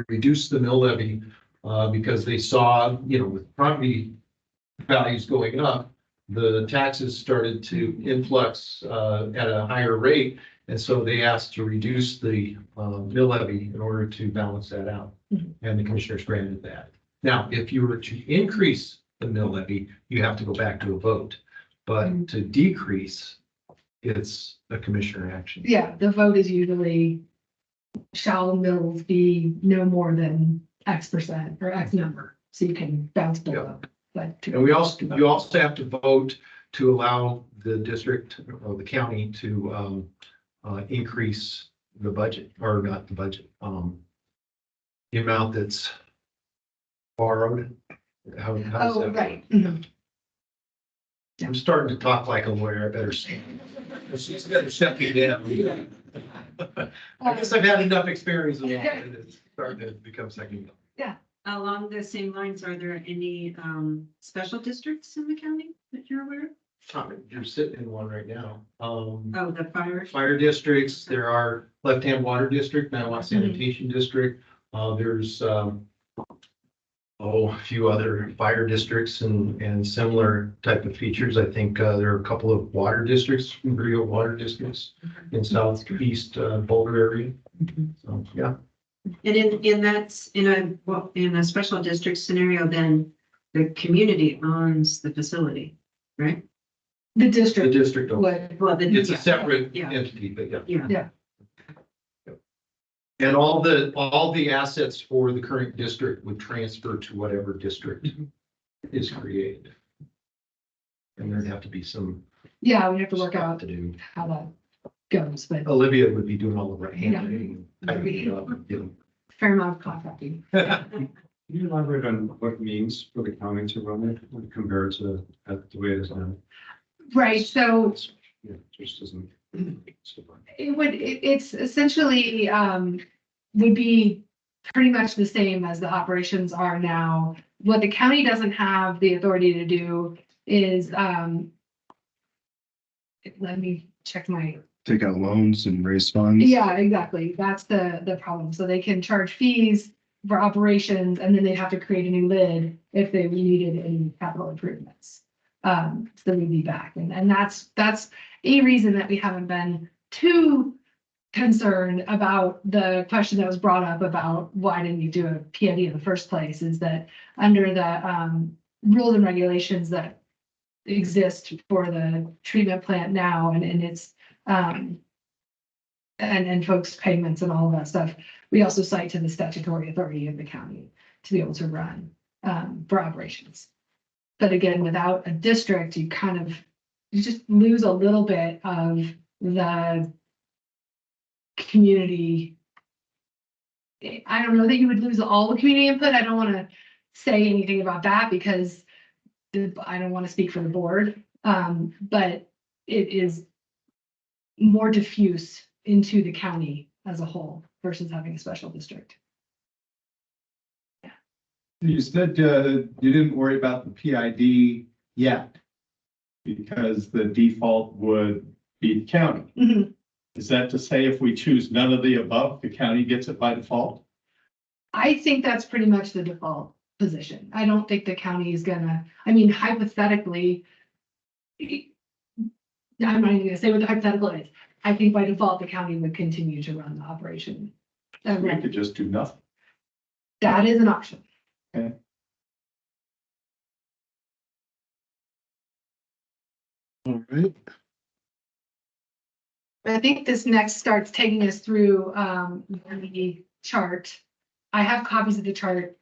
reduce the mill levy because they saw, you know, with property values going up, the taxes started to influx at a higher rate. And so they asked to reduce the mill levy in order to balance that out. And the commissioners granted that. Now, if you were to increase the mill levy, you have to go back to a vote. But to decrease, it's a commissioner action. Yeah, the vote is usually shall mills be no more than X% or X number, so you can bounce below. But And you also have to vote to allow the district or the county to increase the budget, or not the budget, the amount that's borrowed? How's Oh, that? right. I'm starting to talk like a lawyer, I better say. She's gonna shut me down. I guess I've had enough experience with it. It's starting to become second. Along the same lines, are there any special districts in the county that you're aware of? You're sitting in one right now. Oh, the fire. Fire districts, there are left-hand water district, Manawa sanitation district. There's, a few other fire districts and similar type of features. I think, there are a couple of water districts, Rio water districts in southeast Boulder area. So, yeah. And in a special district scenario, then the community owns the facility, right? The The district district, would, Well, the. it's a separate Yeah. entity, but yeah. Yeah. yeah. And all the assets for the current district would transfer to whatever district is created. And there'd have to be some Yeah, we have to work stuff out to do. how that goes, but Olivia would be doing all the right handling and typing it up and getting. fair amount of contracting. Can you elaborate on what it means for the county to run it compared to the way it is now? Right, so Yeah, just doesn't. It's essentially, would be pretty much the same as the operations are now. What the county doesn't have the authority to do is, let me check my, Take out loans and raise funds. yeah, exactly. That's the problem. So they can charge fees for operations and then they have to create a new lid if they needed any capital improvements. So we'd be back. And that's a reason that we haven't been too concerned about the question that was brought up about why didn't you do a PID in the first place, is that under the rules and regulations that exist for the treatment plant now and its and folks' payments and all of that stuff, we also cite to the statutory authority of the county to be able to run for operations. But again, without a district, you just lose a little bit of the community. I don't know that you would lose all the community input. I don't want to say anything about that because I don't want to speak for the board. But it is more diffuse into the county as a whole versus having a special district. You said you didn't worry about the PID yet because the default would be the county. Mhm. Is that to say if we choose none of the above, the county gets it by default? I think that's pretty much the default position. I don't think the county is gonna, I mean, hypothetically, I'm not even gonna say what the hypothetical is. I think by default, the county would continue to run the operation. We could just do nothing. That is an option. Okay. All right. I think this next starts taking us through the chart. I have copies of the chart,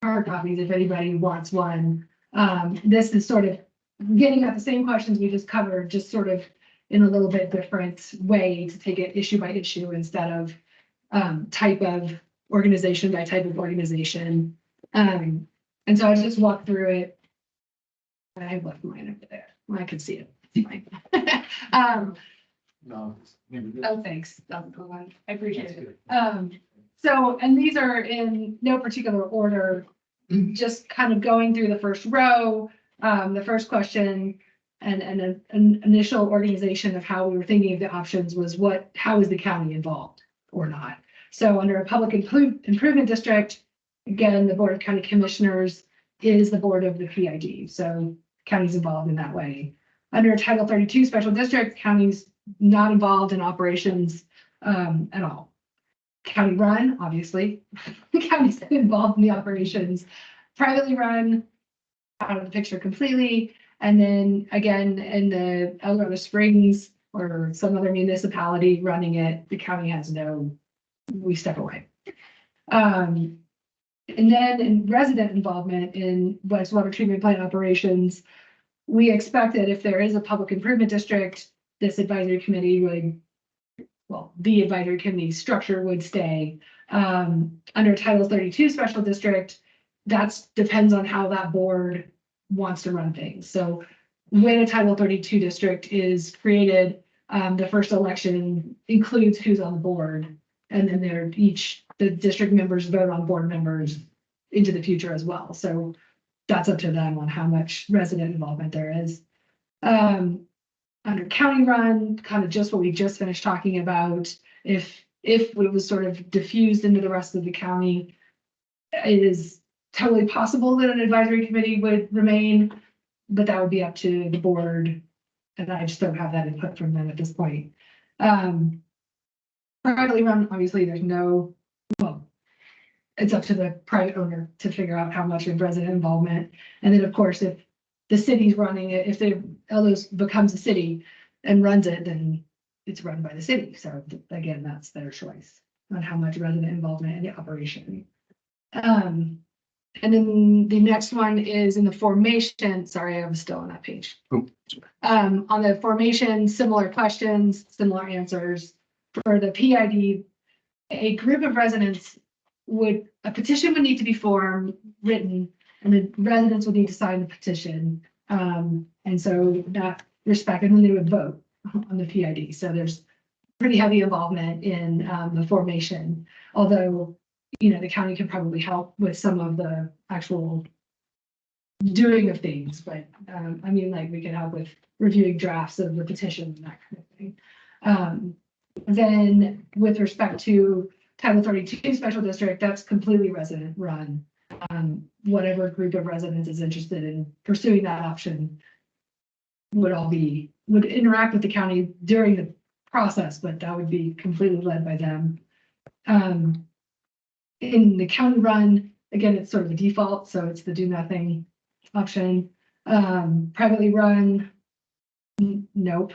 hard copies if anybody wants one. This is sort of getting at the same questions we just covered, just sort of in a little bit different way to take it issue by issue instead of type of organization by type of organization. And so I just walked through it. I left mine over there. I can see it. It's fine. No. Oh, thanks. I appreciate it. So, and these are in no particular order, just kind of going through the first row, the first question and an initial organization of how we were thinking of the options was how is the county involved or not? So under a public improvement district, again, the Board of County Commissioners is the board of the PID. So county's involved in that way. Under a Title 32 special district, county's not involved in operations at all. County run, obviously, the county's involved in the operations. Privately run, out of the picture completely. And then again, in the Eldorado Springs or some other municipality running it, the county has we step away. And then in resident involvement in wastewater treatment plant operations, we expect that if there is a public improvement district, this advisory committee well, the advisory committee structure would stay. Under Title 32 special district, that's depends on how that board wants to run things. So when a Title 32 district is created, the first election includes who's on the board. And then the district members vote on board members into the future as well. So that's up to them on how much resident involvement there is. Under county run, kind of just what we just finished talking about, if it was sort of diffused into the rest of the county, it is totally possible that an advisory committee would remain, but that would be up to the board. And I just don't have that input from them at this point. Privately run, obviously, there's no, well, it's up to the private owner to figure out how much of resident involvement. And then, of course, if the city's running it, if Eldos becomes a city and runs it, then it's run by the city. So again, that's their choice on how much resident involvement in the operation. And then the next one is in the formation. Sorry, I was still on that page. On the formation, similar questions, similar answers. For the PID, a group of residents a petition would need to be written, and the residents would need to sign the petition. And so that respect, and then they would vote on the PID. So there's pretty heavy involvement in the formation, although, the county can probably help with some of the actual doing of things. But we can help with reviewing drafts of the petition and that kind of thing. Then with respect to Title 32 special district, that's completely resident run. Whatever group of residents is interested in pursuing that option would interact with the county during the process, but that would be completely led by them. In the county run, again, it's sort of a default, so it's the do nothing option. Privately run, nope.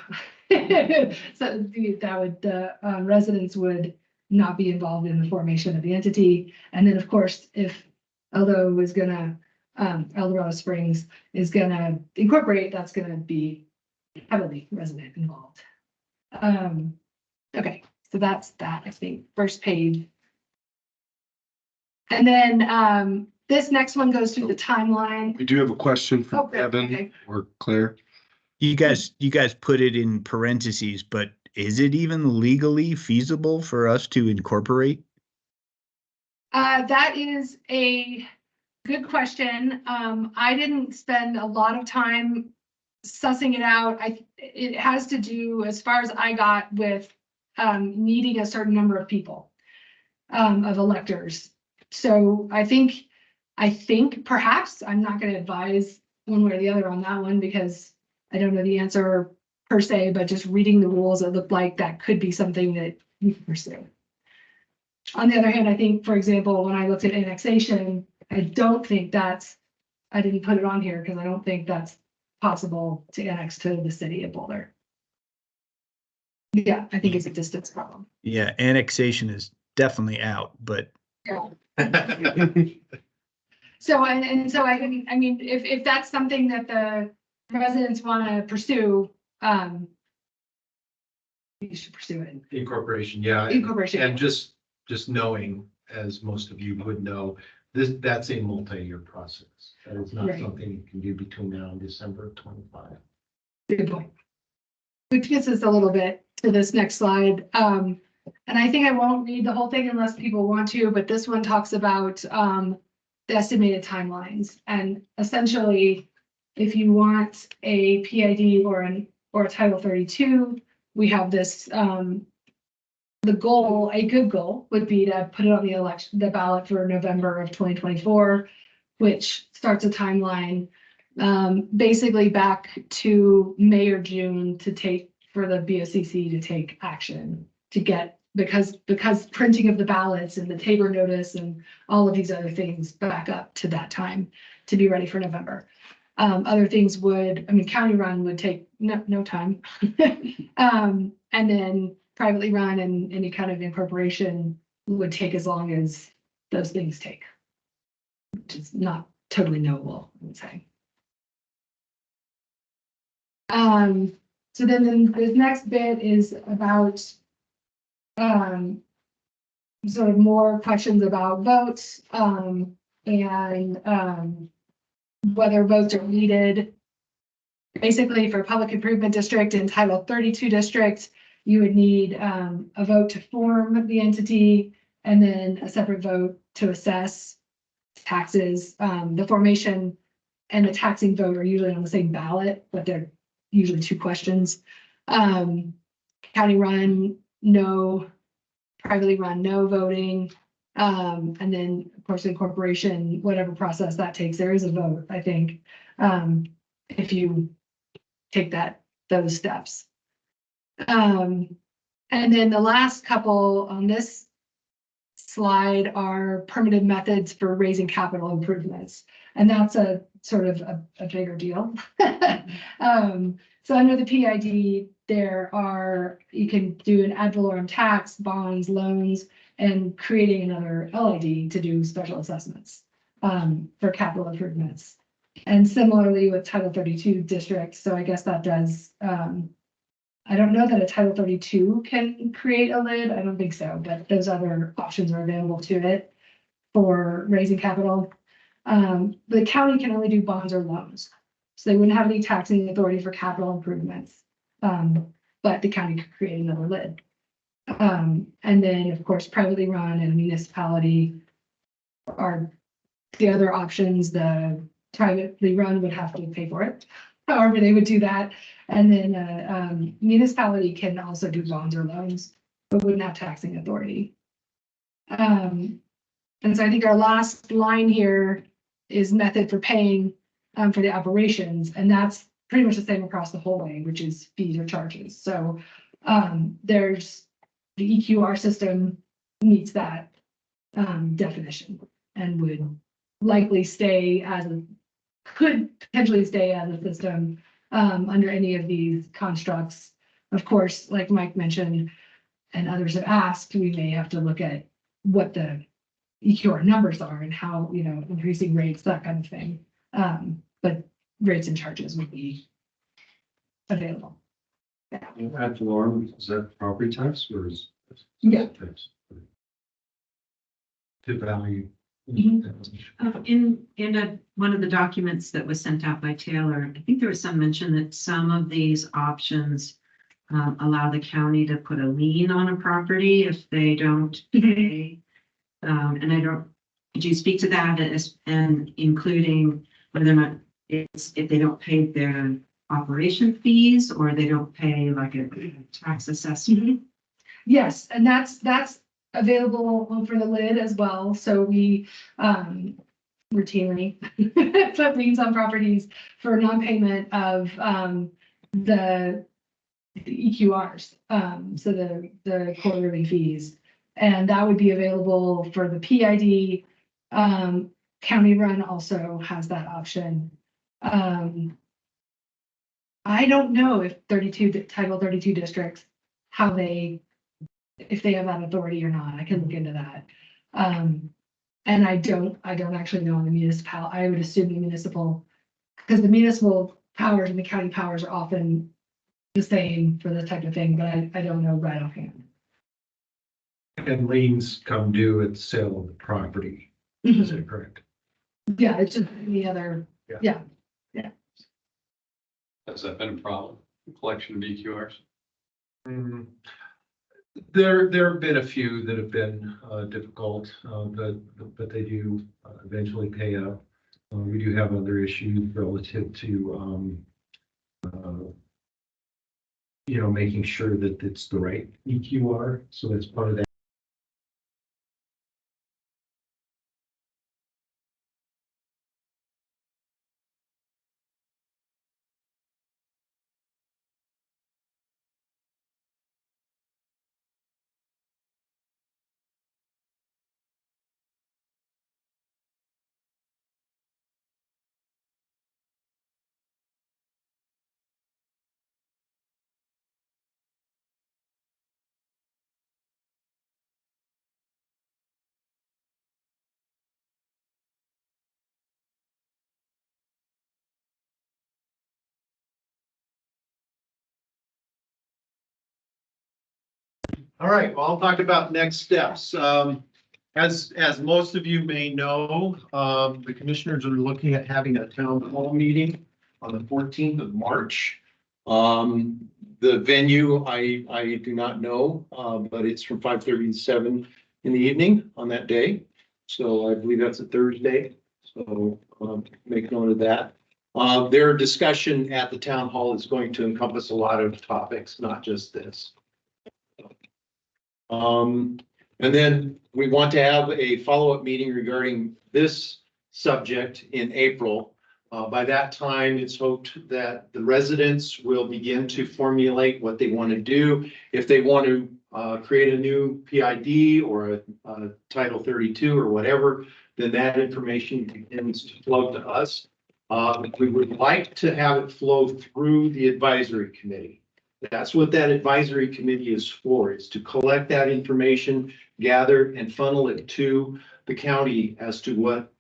So the residents would not be involved in the formation of the entity. And then, of course, if Eldorado Springs is gonna incorporate, that's gonna be heavily resident involved. Okay, so that's that, I think, first page. And then this next one goes through the timeline. We do have a question from Okay, Evan okay. or Claire. You guys put it in parentheses, but is it even legally feasible for us to incorporate? That is a good question. I didn't spend a lot of time sussing it out. It has to do, as far as I got, with needing a certain number of people, of electors. So I think perhaps, I'm not going to advise one way or the other on that one because I don't know the answer per se, but just reading the rules, it looked like that could be something that you can pursue. On the other hand, I think, for example, when I looked at annexation, I didn't put it on here because I don't think that's possible to annex to the city of Boulder. Yeah, I think it's a distance problem. Yeah, annexation is definitely out, but. Yeah. So if that's something that the residents want to pursue, you should pursue it. Incorporation, yeah. Incorporation. And just knowing, as most of you would know, that's a multi-year process. That is not Right. something you can do between now and December of 25. Good point. Which gets us a little bit to this next slide. And I think I won't read the whole thing unless people want to, but this one talks about the estimated timelines. And essentially, if you want a PID or a Title 32, we have this, the goal, a good goal would be to put it on the ballot for November of 2024, which starts a timeline basically back to May or June for the BOCC to take action to get, because printing of the ballots and the Tabor notice and all of these other things back up to that time to be ready for November. Other things county run would take no time. And then privately run and any kind of incorporation would take as long as those things take, which is not totally knowable, I would say. So then the next bit is about sort of more questions about votes, and, whether votes are needed. Basically, for public improvement district in Title 32 district, you would need, a vote to form the entity and then a separate vote to assess taxes. The formation and the taxing vote are usually on the same ballot, but they're usually two questions. County run, no. Privately run, no voting. And then, of course, incorporation, whatever process that takes, there is a vote, I think. If you take those steps. And then the last couple on this slide are permitted methods for raising capital improvements. And that's a sort of a bigger deal. So under the PID, you can do an ad valorem tax, bonds, loans, and creating another LID to do special assessments for capital improvements. And similarly with Title 32 districts, so I guess that does, I don't know that a Title 32 can create a lid. I don't think so, but those other options are available to it for raising capital. The county can only do bonds or loans. So they wouldn't have any taxing authority for capital improvements. But the county could create another lid. And then, of course, privately run and municipality are the other options. The privately run would have to pay for it, however they would do that. And then municipality can also do bonds or loans, but wouldn't have taxing authority. And so I think our last line here is method for paying for the operations, and that's pretty much the same across the whole way, which is fees or charges. So there's the EQR system meets that definition and would likely stay could potentially stay as a system under any of these constructs. Of course, like Mike mentioned, and others have asked, we may have to look at what the EQR numbers are and how, increasing rates, that kind of thing. But rates and charges would be available. Ad valorem, is that property tax or is? Yeah. To value. In one of the documents that was sent out by Taylor, I think there was some mention that some of these options allow the county to put a lien on a property if they don't pay. Could you speak to that and including whether or not it's if they don't pay their operation fees or they don't pay like a tax assessment? Yes, and that's available for the lid as well. So we routinely put liens on properties for non-payment of the EQRs, so the quarterly fees. And that would be available for the PID. County run also has that option. I don't know if Title 32 districts, if they have that authority or not. I can look into that. And I don't actually know on the municipal. I would assume the municipal, because the municipal powers and the county powers are often the same for this type of thing, but I don't know right offhand. And liens come due at the sale of the property. Is that correct? Yeah, it's just any other, yeah. Has that been a problem, collection of EQRs? There have been a few that have been difficult, but they do eventually pay up. We do have other issues relative to making sure that it's the right EQR. So that's part of that. All right, well, I'll talk about next steps. As most of you may know, the commissioners are looking at having a town hall meeting on the 14th of March. The venue, I do not know, but it's from 5:30 to 7 in the evening on that day. So I believe that's a Thursday. So make note of that. Their discussion at the town hall is going to encompass a lot of topics, not just this. And then we want to have a follow-up meeting regarding this subject in April. By that time, it's hoped that the residents will begin to formulate what they want to do. If they want to create a new PID or a Title 32 or whatever, then that information begins to flow to us. We would like to have it flow through the advisory committee. That's what that advisory committee is for, is to collect that information, gather and funnel it to the county as to what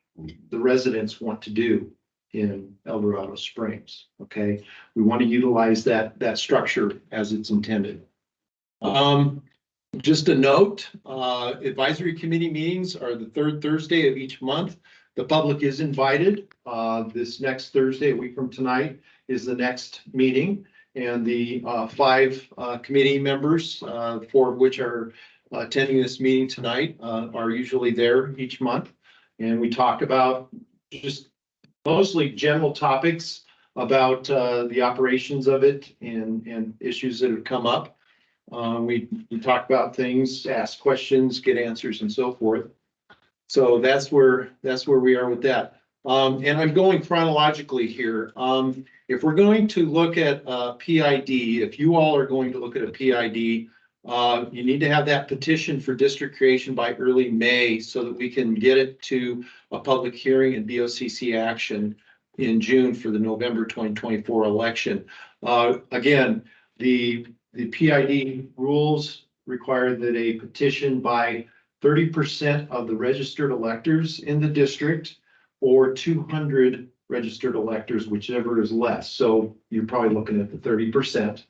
the residents want to do in Eldorado Springs. Okay, we want to utilize that structure as it's intended. Just a note, advisory committee meetings are the third Thursday of each month. The public is invited. This next Thursday, a week from tonight, is the next meeting. And the 5 committee members, 4 of which are attending this meeting tonight, are usually there each month. And we talk about just mostly general topics about the operations of it and issues that have come up. We talk about things, ask questions, get answers, and so forth. So that's where we are with that. And I'm going chronologically here. If we're going to look at PID, if you all are going to look at a PID, you need to have that petition for district creation by early May so that we can get it to a public hearing and BOCC action in June for the November 2024 election. Again, the PID rules require that a petition by 30% of the registered electors in the district or 200 registered electors, whichever is less. So you're probably looking at the 30%.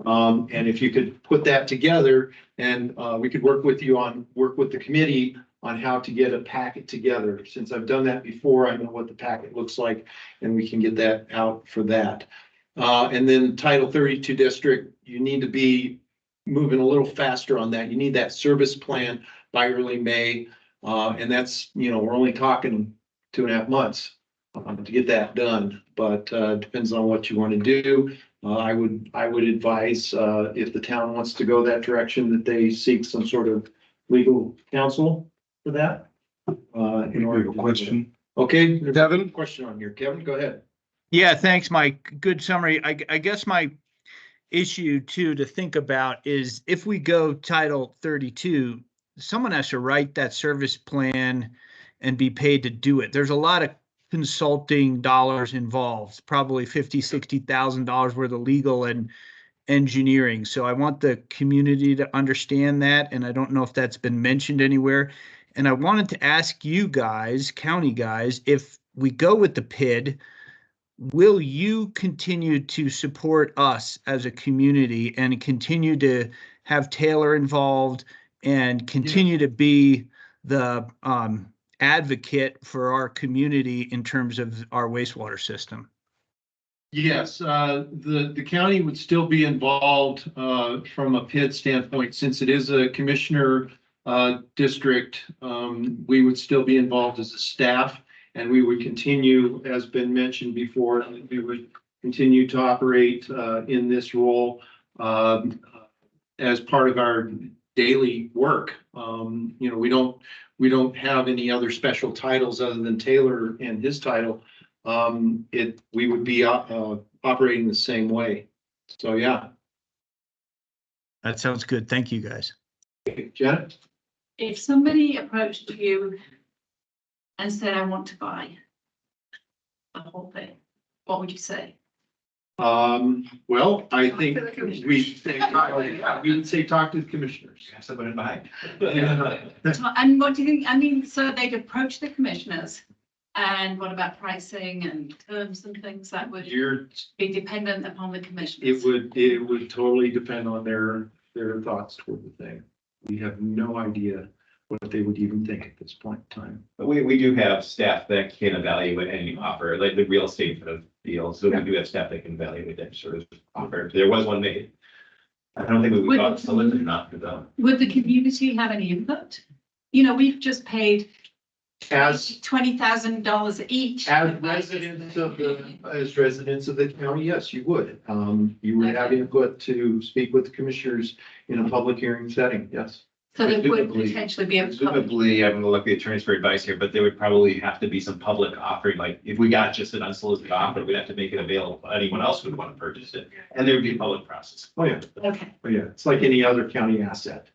And if you could put that together and we could work with the committee on how to get a packet together. Since I've done that before, I know what the packet looks like and we can get that out for that. And then Title 32 district, you need to be moving a little faster on that. You need that service plan by early May. And that's, we're only talking 2.5 months to get that done, but depends on what you want to do. I would advise if the town wants to go that direction, that they seek some sort of legal counsel for that. In order to question. Okay, Kevin, question on here. Kevin, go ahead. Yeah, thanks, Mike. Good summary. I guess my issue too to think about is if we go Title 32, someone has to write that service plan and be paid to do it. There's a lot of consulting dollars involved, probably $50,000, $60,000 worth of legal and engineering. So I want the community to understand that, and I don't know if that's been mentioned anywhere. And I wanted to ask you guys, county guys, if we go with the PID, will you continue to support us as a community and continue to have Taylor involved and continue to be the advocate for our community in terms of our wastewater system? Yes, the county would still be involved from a PID standpoint, since it is a commissioner district. We would still be involved as a staff, and we would continue, as been mentioned before, we would continue to operate in this role as part of our daily work. We don't have any other special titles other than Taylor and his title. We would be operating the same way. So, yeah. That sounds good. Thank you, guys. Janet? If somebody approached you and said, I want to buy the whole thing, what would you say? Well, I think we would say talk to the commissioners. Have somebody buy. And what do you think? I mean, so they'd approach the commissioners, and what about pricing and terms and things that would be dependent upon the commissioners? It would totally depend on their their thoughts toward the thing. We have no idea what they would even think at this point in time. But we do have staff that can evaluate any offer, like the real estate sort of deal. So we do have staff that can evaluate that sort of offer. If there was one made. I don't think we would talk to them or not about. Would the community have any input? You know, we've just paid As $20,000 each. As residents of the county, yes, you would. You would have input to speak with the commissioners in a public hearing setting, yes. So there would Presumably- potentially be a. Presumably, I'm gonna look at the attorneys for advice here, but there would probably have to be some public offering, like if we got just an unsolicited offer, we'd have to make it available. Anyone else would want to purchase it, and there would be a public process. Oh, yeah. Okay, Oh, yeah. It's like any other county asset.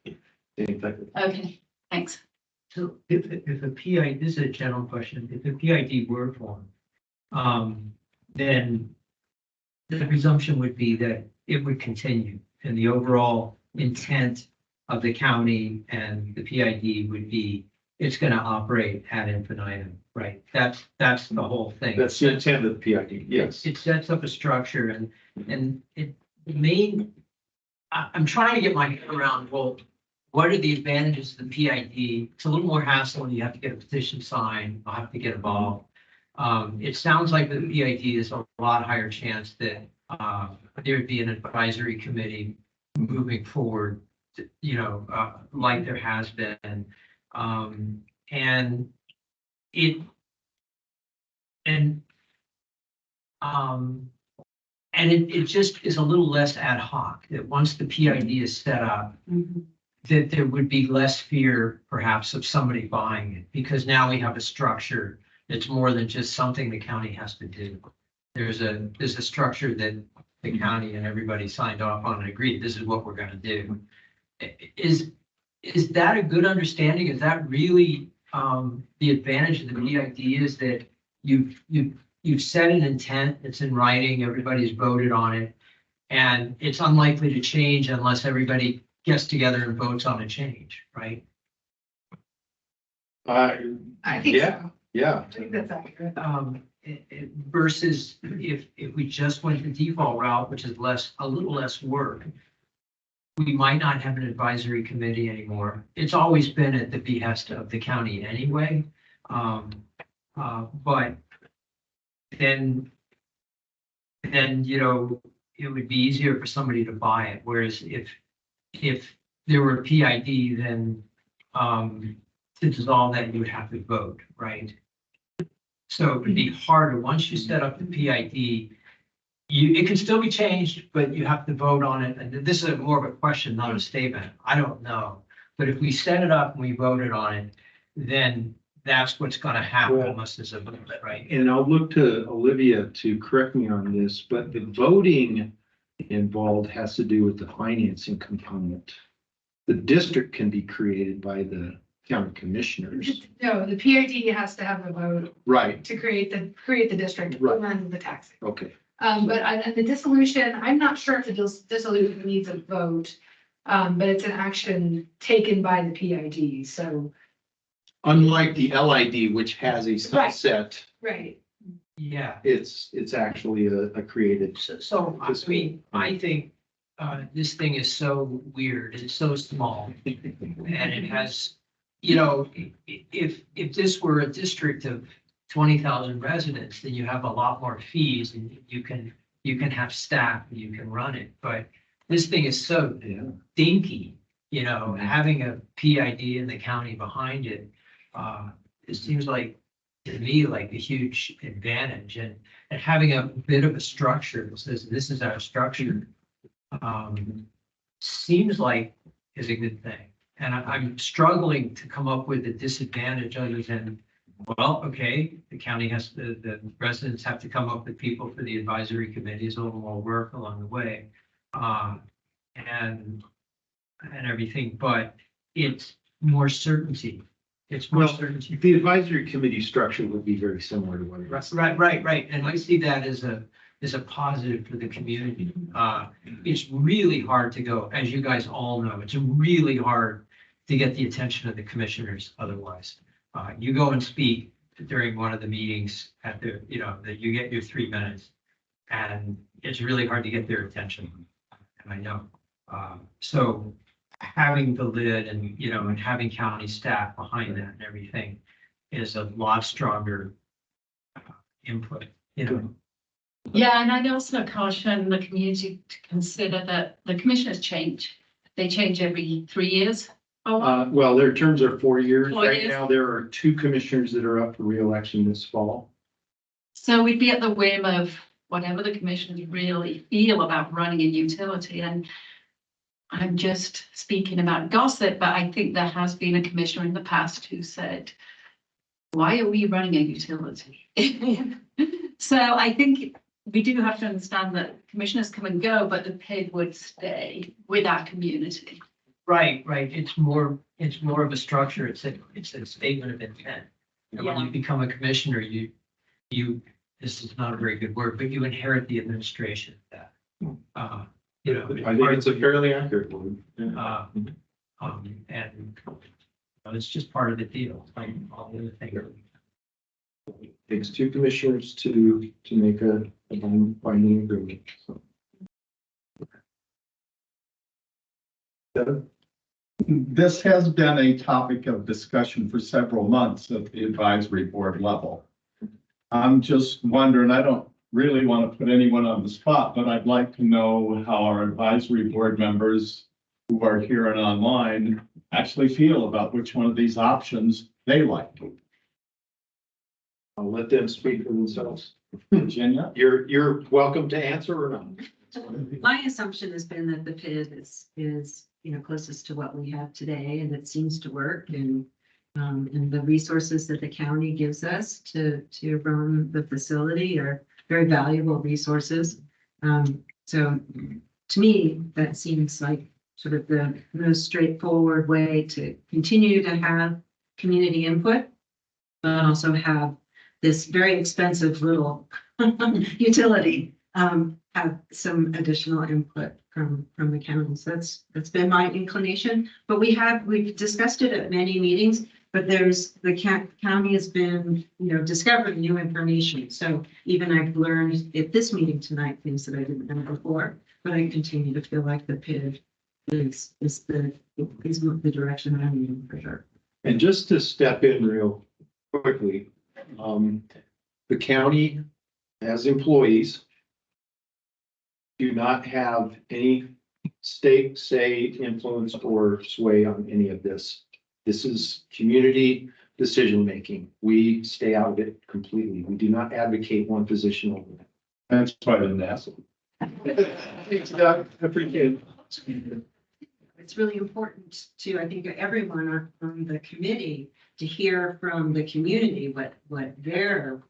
Same type of- okay, thanks. So if a PID, this is a general question, if a PID were formed, then the presumption would be that it would continue and the overall intent of the county and the PID would be, it's gonna operate ad infinitum, right? That's the whole thing. That's the intent of the PID, yes. It sets up a structure and it main, I'm trying to get my head around, well, what are the advantages of the PID? It's a little more hassle when you have to get a petition signed, you'll have to get involved. It sounds like the PID is a lot higher chance that there would be an advisory committee moving forward, like there has been. And it just is a little less ad hoc, that once the PID is set up, that there would be less fear perhaps of somebody buying it, because now we have a structure that's more than just something the county has to do. There's a structure that the county and everybody signed off on and agreed, this is what we're gonna do. Is that a good understanding? Is that really the advantage of the PID, is that you've set an intent, it's in writing, everybody's voted on it, and it's unlikely to change unless everybody gets together and votes on a change, right? I think Yeah, so. yeah. I think that's accurate. Versus if we just went the default route, which is a little less work, we might not have an advisory committee anymore. It's always been at the behest of the county anyway. But then, it would be easier for somebody to buy it. Whereas if there were a PID, then to dissolve that, you would have to vote, right? So it would be harder. Once you set up the PID, it can still be changed, but you have to vote on it. And this is more of a question, not a statement. I don't know. But if we set it up and we voted on it, then that's what's gonna happen almost as a vote, right? And I'll look to Olivia to correct me on this, but the voting involved has to do with the financing component. The district can be created by the county commissioners. No, the PID has to have a vote Right, to create the district Right. and then the tax. okay. But on the dissolution, I'm not sure if the dissolution needs a vote. But it's an action taken by the PID, so. Unlike the LID, which has a sunset, Right. Yeah. it's actually a created. So I mean, I think this thing is so weird, it's so small. And it has, if this were a district of 20,000 residents, then you have a lot more fees and you can have staff and you can run it. But this thing is so dinky, having a PID in the county behind it, it seems like, to me, like a huge advantage, and having a bit of a structure that says this is our structure, seems like is a good thing. And I'm struggling to come up with a disadvantage other than, well, okay, the county has to, the residents have to come up with people for the advisory committees, a little more work along the way. And everything, but it's more certainty. It's more certainty. The advisory committee structure would be very similar to what it is. Right. And I see that as a positive for the community. It's really hard to go, as you guys all know, it's really hard to get the attention of the commissioners otherwise. You go and speak during one of the meetings at the, that you get your 3 minutes, and it's really hard to get their attention. And I know. So having the lid and, you know, and having county staff behind that and everything is a lot stronger input, you know. Yeah, and I'd also caution the community to consider that the commissioners change. They change every 3 years. Well, their terms are 4 years. 4 Right years. now, there are 2 commissioners that are up for reelection this fall. So we'd be at the whim of whatever the commissioners really feel about running a utility. And I'm just speaking about gossip, but I think there has been a commissioner in the past who said, why are we running a utility? So I think we do have to understand that commissioners come and go, but the PID would stay with our community. Right. It's more of a structure. It's a statement of intent. And when you become a commissioner, you, this is not a very good word, but you inherit the administration of that. You know. I think it's a fairly accurate one. Yeah. And it's just part of the deal, like all the other things. It takes 2 commissioners to make a binding agreement. So. This has been a topic of discussion for several months at the advisory board level. I'm just wondering, I don't really want to put anyone on the spot, but I'd like to know how our advisory board members who are here and online actually feel about which one of these options they like. I'll let them speak for themselves. Virginia? You're welcome to answer or not. My assumption has been that the PID is, you know, closest to what we have today, and it seems to work, and the resources that the county gives us to run the facility are very valuable resources. So to me, that seems like sort of the most straightforward way to continue to have community input, but also have this very expensive little utility have some additional input from the county. So that's been my inclination. But we've discussed it at many meetings, but the county has been, you know, discovering new information. So even I've learned at this meeting tonight things that I didn't know before, but I continue to feel like the PID is the direction I'm in for sure. And just to step in real quickly, the county as employees do not have any stake, say, influence, or sway on any of this. This is community decision-making. We stay out of it completely. We do not advocate one position over that. That's why I didn't ask. Thanks, Doug. I appreciate it. It's really important to, I think, everyone on the committee to hear from the community what their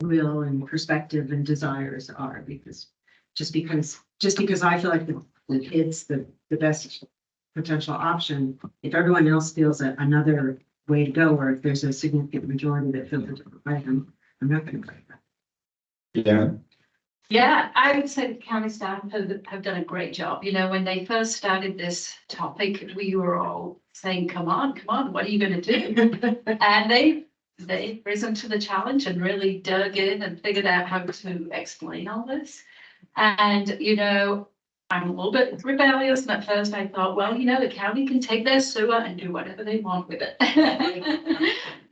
will and perspective and desires are, because just because I feel like it's the best potential option, if everyone else feels that another way to go, or if there's a significant majority that feels a different way, I'm not going to fight that. Yeah. Yeah, I would say the county staff have done a great job. You know, when they first started this topic, we were all saying, come on, what are you going to do? And they've risen to the challenge and really dug in and figured out how to explain all this. And, you know, I'm a little bit rebellious. And at first I thought, well, you know, the county can take their sewer and do whatever they want with it.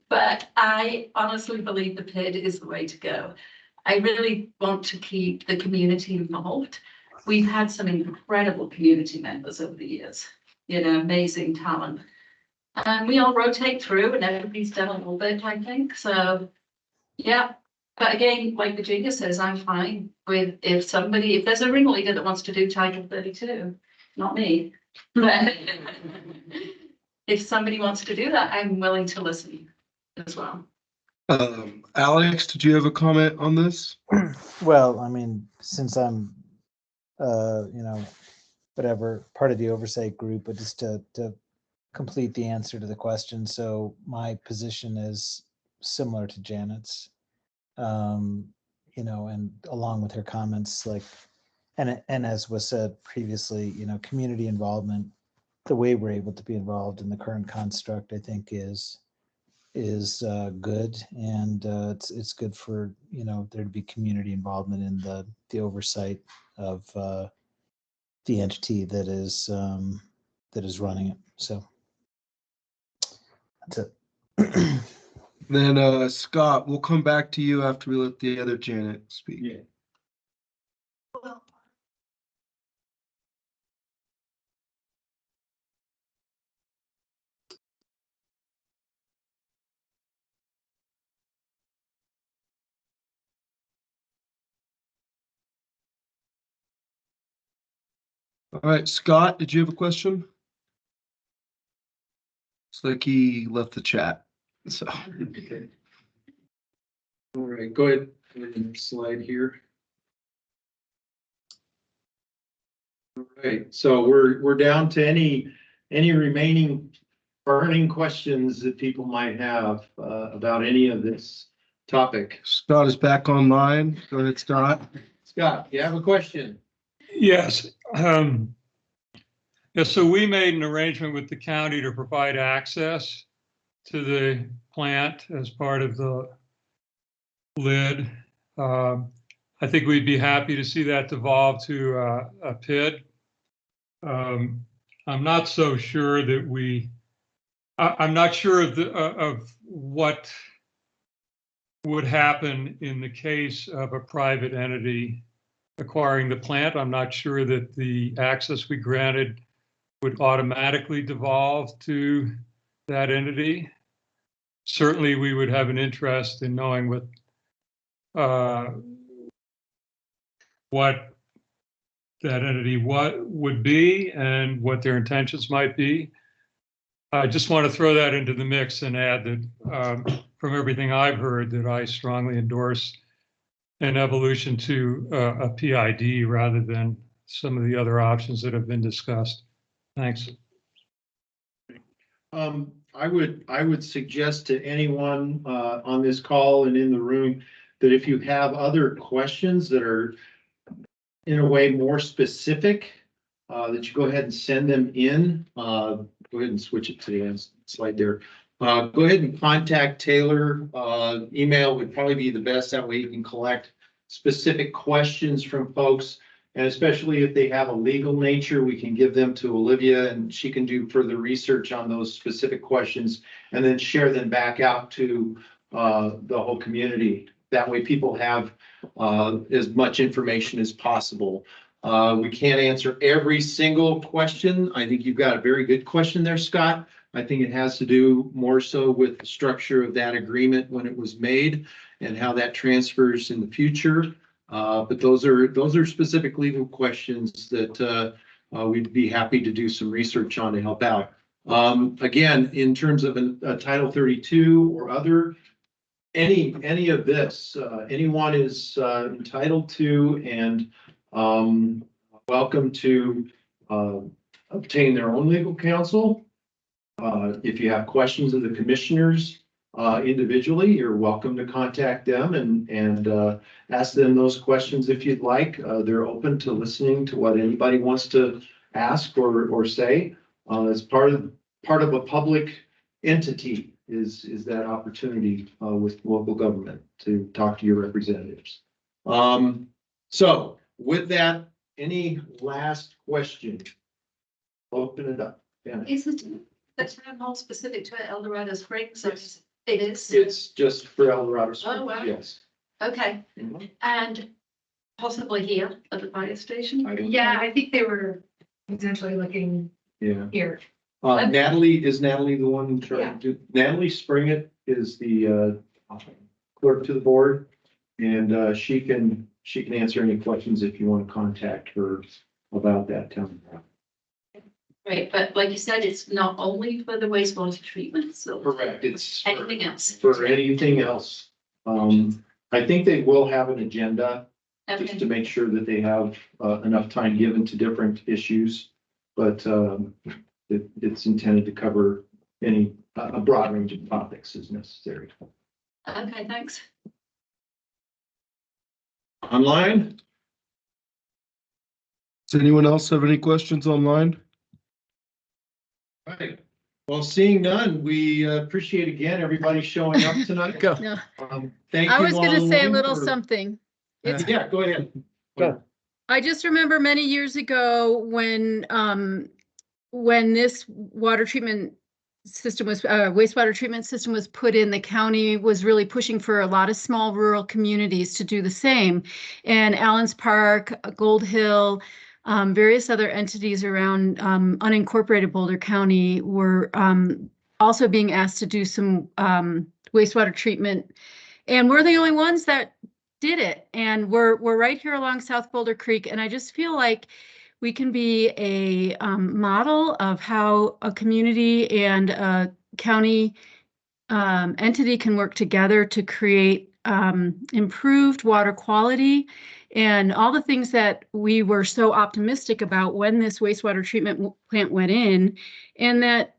But I honestly believe the PID is the way to go. I really want to keep the community involved. We've had some incredible community members over the years, you know, amazing talent. And we all rotate through and everybody's done a little bit, I think. So, yeah. But again, like Virginia says, I'm fine with if there's a ringleader that wants to do Title 32, not me. But if somebody wants to do that, I'm willing to listen as well. Alex, did you have a comment on this? Well, I mean, since I'm, you know, whatever, part of the oversight group, but just to complete the answer to the question. So my position is similar to Janet's, you know, and along with her comments, like, and as was said previously, you know, community involvement, the way we're able to be involved in the current construct, I think is good, and it's good for, you know, there to be community involvement in the oversight of the entity that is running it. So that's it. Then Scott, we'll come back to you after we let the other Janet speak. Yeah. All right, Scott, did you have a question? Looks like he left the chat. So Okay. All right, go ahead. Go ahead and slide here. All right, so we're down to any remaining burning questions that people might have about any of this topic. Scott is back online. Go ahead, Scott. Scott, you have a question? Yes. Yeah, so we made an arrangement with the county to provide access to the plant as part of the lid. I think we'd be happy to see that devolve to a PID. I'm not so sure that I'm not sure of what would happen in the case of a private entity acquiring the plant. I'm not sure that the access we granted would automatically devolve to that entity. Certainly, we would have an interest in knowing what that entity would be and what their intentions might be. I just want to throw that into the mix and add that from everything I've heard, that I strongly endorse an evolution to a PID rather than some of the other options that have been discussed. Thanks. I would suggest to anyone on this call and in the room that if you have other questions that are in a way more specific, that you go ahead and send them in. Go ahead and switch it to the end slide there. Go ahead and contact Taylor. Email would probably be the best. That way you can collect specific questions from folks. And especially if they have a legal nature, we can give them to Olivia and she can do further research on those specific questions and then share them back out to the whole community. That way people have as much information as possible. We can't answer every single question. I think you've got a very good question there, Scott. I think it has to do more so with the structure of that agreement when it was made and how that transfers in the future. But those are specific legal questions that we'd be happy to do some research on to help out. Again, in terms of a Title 32 or other, any of this, anyone is entitled to and welcome to obtain their own legal counsel. If you have questions of the commissioners individually, you're welcome to contact them and ask them those questions if you'd like. They're open to listening to what anybody wants to ask or say. As part of a public entity is that opportunity with local government to talk to your representatives. So with that, any last question? Open it up. Yeah. Is the town hall specific to Eldorado Springs? Yes. It is? It's just for Eldorado Springs. Oh, wow. Yes. Okay. Mhm. And possibly here at the fire station? Yeah, I think they were potentially looking Yeah. here. Natalie the one trying to, Natalie Springett is the clerk to the board. And she can answer any questions if you want to contact her about that town. Right, but like you said, it's not only for the wastewater treatment, so. Correct, it's anything else. For anything else. I think they will have an agenda just to make sure that they have enough time given to different issues. But it's intended to cover a broad range of topics as necessary. Okay, thanks. Online? Does anyone else have any questions online? All right. Well, seeing none, we appreciate again everybody showing up tonight. Go. No, Thank you. I was going to say a online little for- something. It's Yeah, go ahead. Go. I just remember many years ago when this water treatment system was, wastewater treatment system was put in, the county was really pushing for a lot of small rural communities to do the same. And Allen's Park, Gold Hill, various other entities around unincorporated Boulder County were also being asked to do some wastewater treatment. And we're the only ones that did it. And we're right here along South Boulder Creek. And I just feel like we can be a model of how a community and a county entity can work together to create improved water quality and all the things that we were so optimistic about when this wastewater treatment plant went in. And that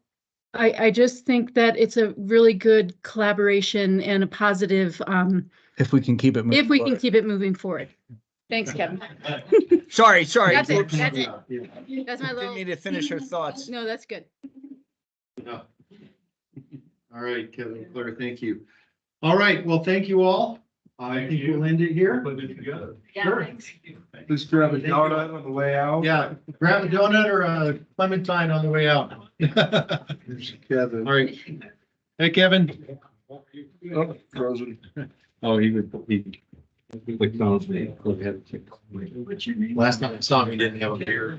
I just think that it's a really good collaboration and a positive If we can keep it. if we can keep it moving forward. Thanks, Kevin. Sorry. That's it. That's it. That's my Didn't little. need to finish her thoughts. No, that's good. Yeah. All right, Kevin, Claire, thank you. All right, well, thank you all. I think we'll end it here. Put it together. Yeah, Sure. thanks. Please grab a donut on the way out. Yeah, grab a donut or a clementine on the way out. There's Kevin. All right. Hey, Kevin. Oh, frozen. Oh, he clicked on me. Last time I saw him, he didn't have a beer.